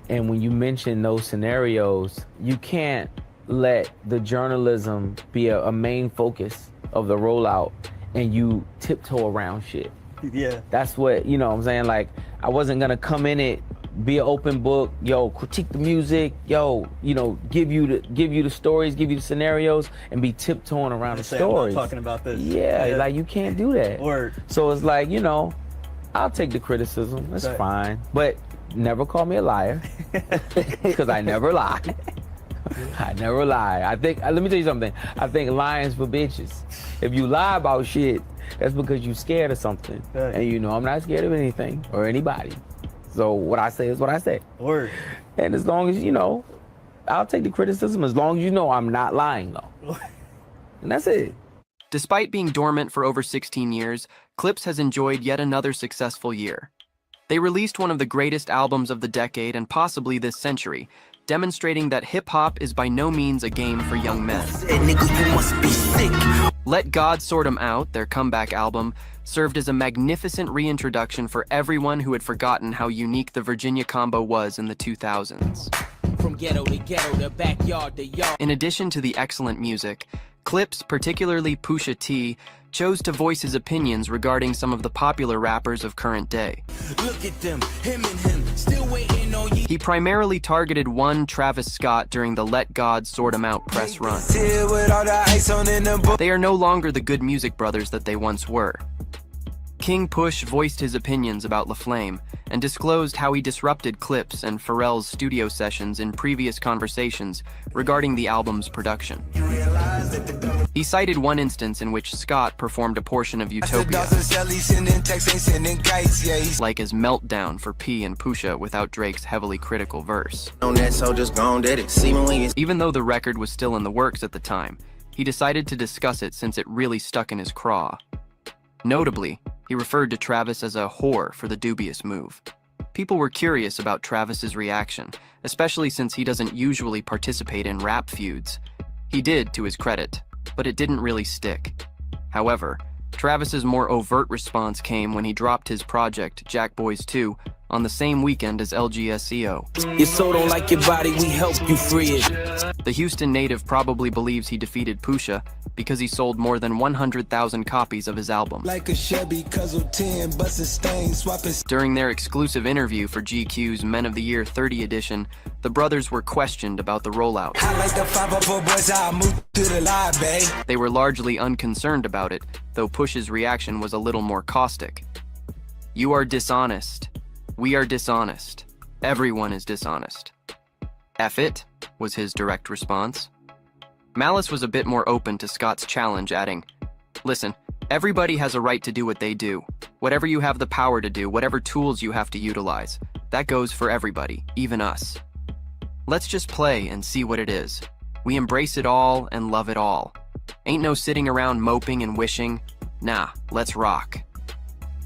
And when you mention those scenarios, you can't let the journalism be a main focus of the rollout and you tiptoe around shit. Yeah. That's what, you know what I'm saying? Like, I wasn't gonna come in it, be an open book, yo, critique the music, yo, you know, give you the stories, give you the scenarios, and be tiptoeing around the stories. I'm not talking about this. Yeah, like you can't do that. Word. So it's like, you know, I'll take the criticism, that's fine. But never call me a liar, because I never lie. I never lie. I think, let me tell you something. I think lying's for bitches. If you lie about shit, that's because you're scared of something. And you know I'm not scared of anything or anybody. So what I say is what I say. Word. And as long as, you know, I'll take the criticism as long as you know I'm not lying though. And that's it. Despite being dormant for over 16 years, Clips has enjoyed yet another successful year. They released one of the greatest albums of the decade and possibly this century, demonstrating that hip-hop is by no means a game for young men. Let God Sort 'Em Out, their comeback album, served as a magnificent reintroduction for everyone who had forgotten how unique the Virginia combo was in the 2000s. from ghetto to ghetto to backyard to yard. In addition to the excellent music, Clips, particularly Pusha T, chose to voice his opinions regarding some of the popular rappers of current day. Look at them, him and him, still waiting on you. He primarily targeted one Travis Scott during the Let God Sort 'Em Out press run. They are no longer the Good Music Brothers that they once were. King Push voiced his opinions about La Flame and disclosed how he disrupted Clips and Pharrell's studio sessions in previous conversations regarding the album's production. He cited one instance in which Scott performed a portion of Utopia, like his meltdown for P and Pusha without Drake's heavily critical verse. Even though the record was still in the works at the time, he decided to discuss it since it really stuck in his craw. Notably, he referred to Travis as a whore for the dubious move. People were curious about Travis's reaction, especially since he doesn't usually participate in rap feuds. He did, to his credit, but it didn't really stick. However, Travis's more overt response came when he dropped his project, Jack Boys 2, on the same weekend as LGSEO. Your soul don't like your body, we help you free it. The Houston native probably believes he defeated Pusha because he sold more than 100,000 copies of his album. Like a Chevy, cause of 10, busted stains, swapping. During their exclusive interview for GQ's Men of the Year 30 edition, the brothers were questioned about the rollout. I like the 504 boys, I move to the live, babe. They were largely unconcerned about it, though Push's reaction was a little more caustic. You are dishonest. We are dishonest. Everyone is dishonest. F it, was his direct response. Malice was a bit more open to Scott's challenge, adding, listen, everybody has a right to do what they do. Whatever you have the power to do, whatever tools you have to utilize. That goes for everybody, even us. Let's just play and see what it is. We embrace it all and love it all. Ain't no sitting around moping and wishing. Nah, let's rock.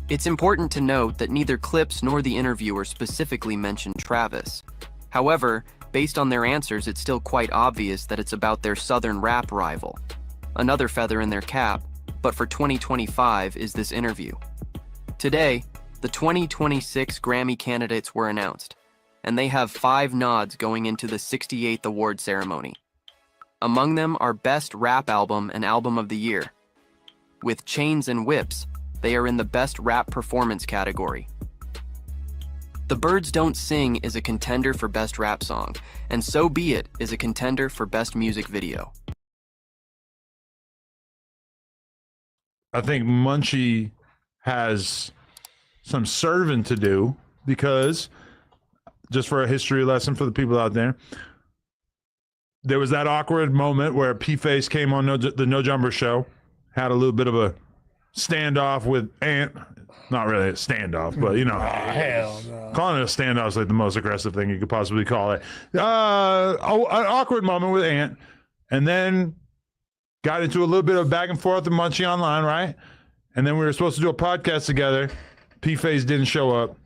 It's important to note that neither Clips nor the interviewer specifically mentioned Travis. However, based on their answers, it's still quite obvious that it's about their southern rap rival. Another feather in their cap, but for 2025 is this interview. Today, the 2026 Grammy candidates were announced, and they have 5 nods going into the 68th award ceremony. Among them are Best Rap Album and Album of the Year. With Chains and Whips, they are in the Best Rap Performance category. The Birds Don't Sing is a contender for Best Rap Song, and So Be It is a contender for Best Music Video. I think Munchie has some serving to do because, just for a history lesson for the people out there, there was that awkward moment where P-Face came on the No Jumper show, had a little bit of a standoff with Ant. Not really a standoff, but you know, hell no. Calling it a standoff is like the most aggressive thing you could possibly call it. An awkward moment with Ant, and then got into a little bit of back and forth with Munchie online, right? And then we were supposed to do a podcast together. P-Face didn't show up.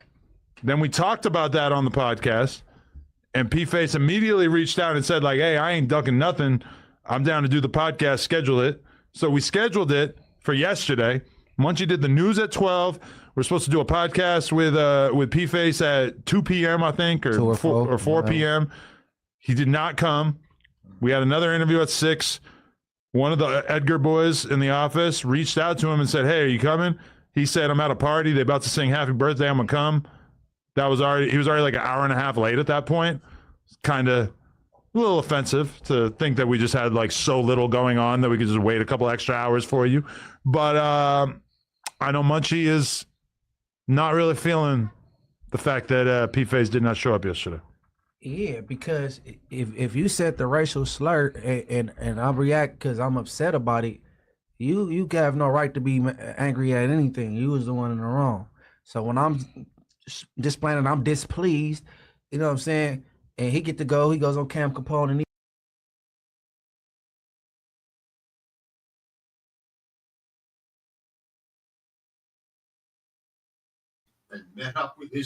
Then we talked about that on the podcast, and P-Face immediately reached out and said, like, hey, I ain't ducking nothing. I'm down to do the podcast, schedule it. So we scheduled it for yesterday. Munchie did the news at 12. We're supposed to do a podcast with P-Face at 2 p.m., I think, or 4 p.m. He did not come. We had another interview at 6. One of the Edgar boys in the office reached out to him and said, hey, are you coming? He said, I'm at a party. They're about to sing Happy Birthday. I'm going to come. He was already like an hour and a half late at that point. Kind of a little offensive to think that we just had like so little going on that we could just wait a couple extra hours for you. But I know Munchie is not really feeling the fact that P-Face did not show up yesterday. Yeah, because if you said the racial slur and I react because I'm upset about it, you have no right to be angry at anything. You was the one in the wrong. So when I'm displaying that I'm displeased, you know what I'm saying, and he get to go, he goes on Cam Capone and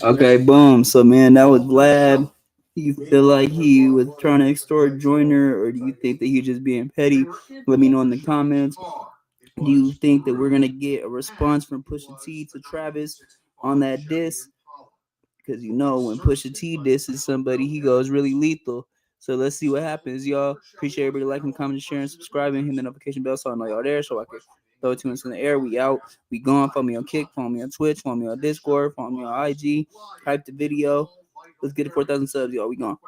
Okay, boom. So, man, that was Vlad. Do you feel like he was trying to extort Joyner, or do you think that he's just being petty? Let me know in the comments. Do you think that we're going to get a response from Pusha T to Travis on that diss? Because, you know, when Pusha T disses somebody, he goes really lethal. So let's see what happens, y'all. Appreciate everybody liking, commenting, sharing, subscribing, hitting the notification bell so I know y'all there, so I can throw 2 minutes in the air. We out. We gone. Follow me on Kick. Follow me on Twitch. Follow me on Discord. Follow me on IG. Hype the video. Let's get to 4,000 subs, y'all. We gone.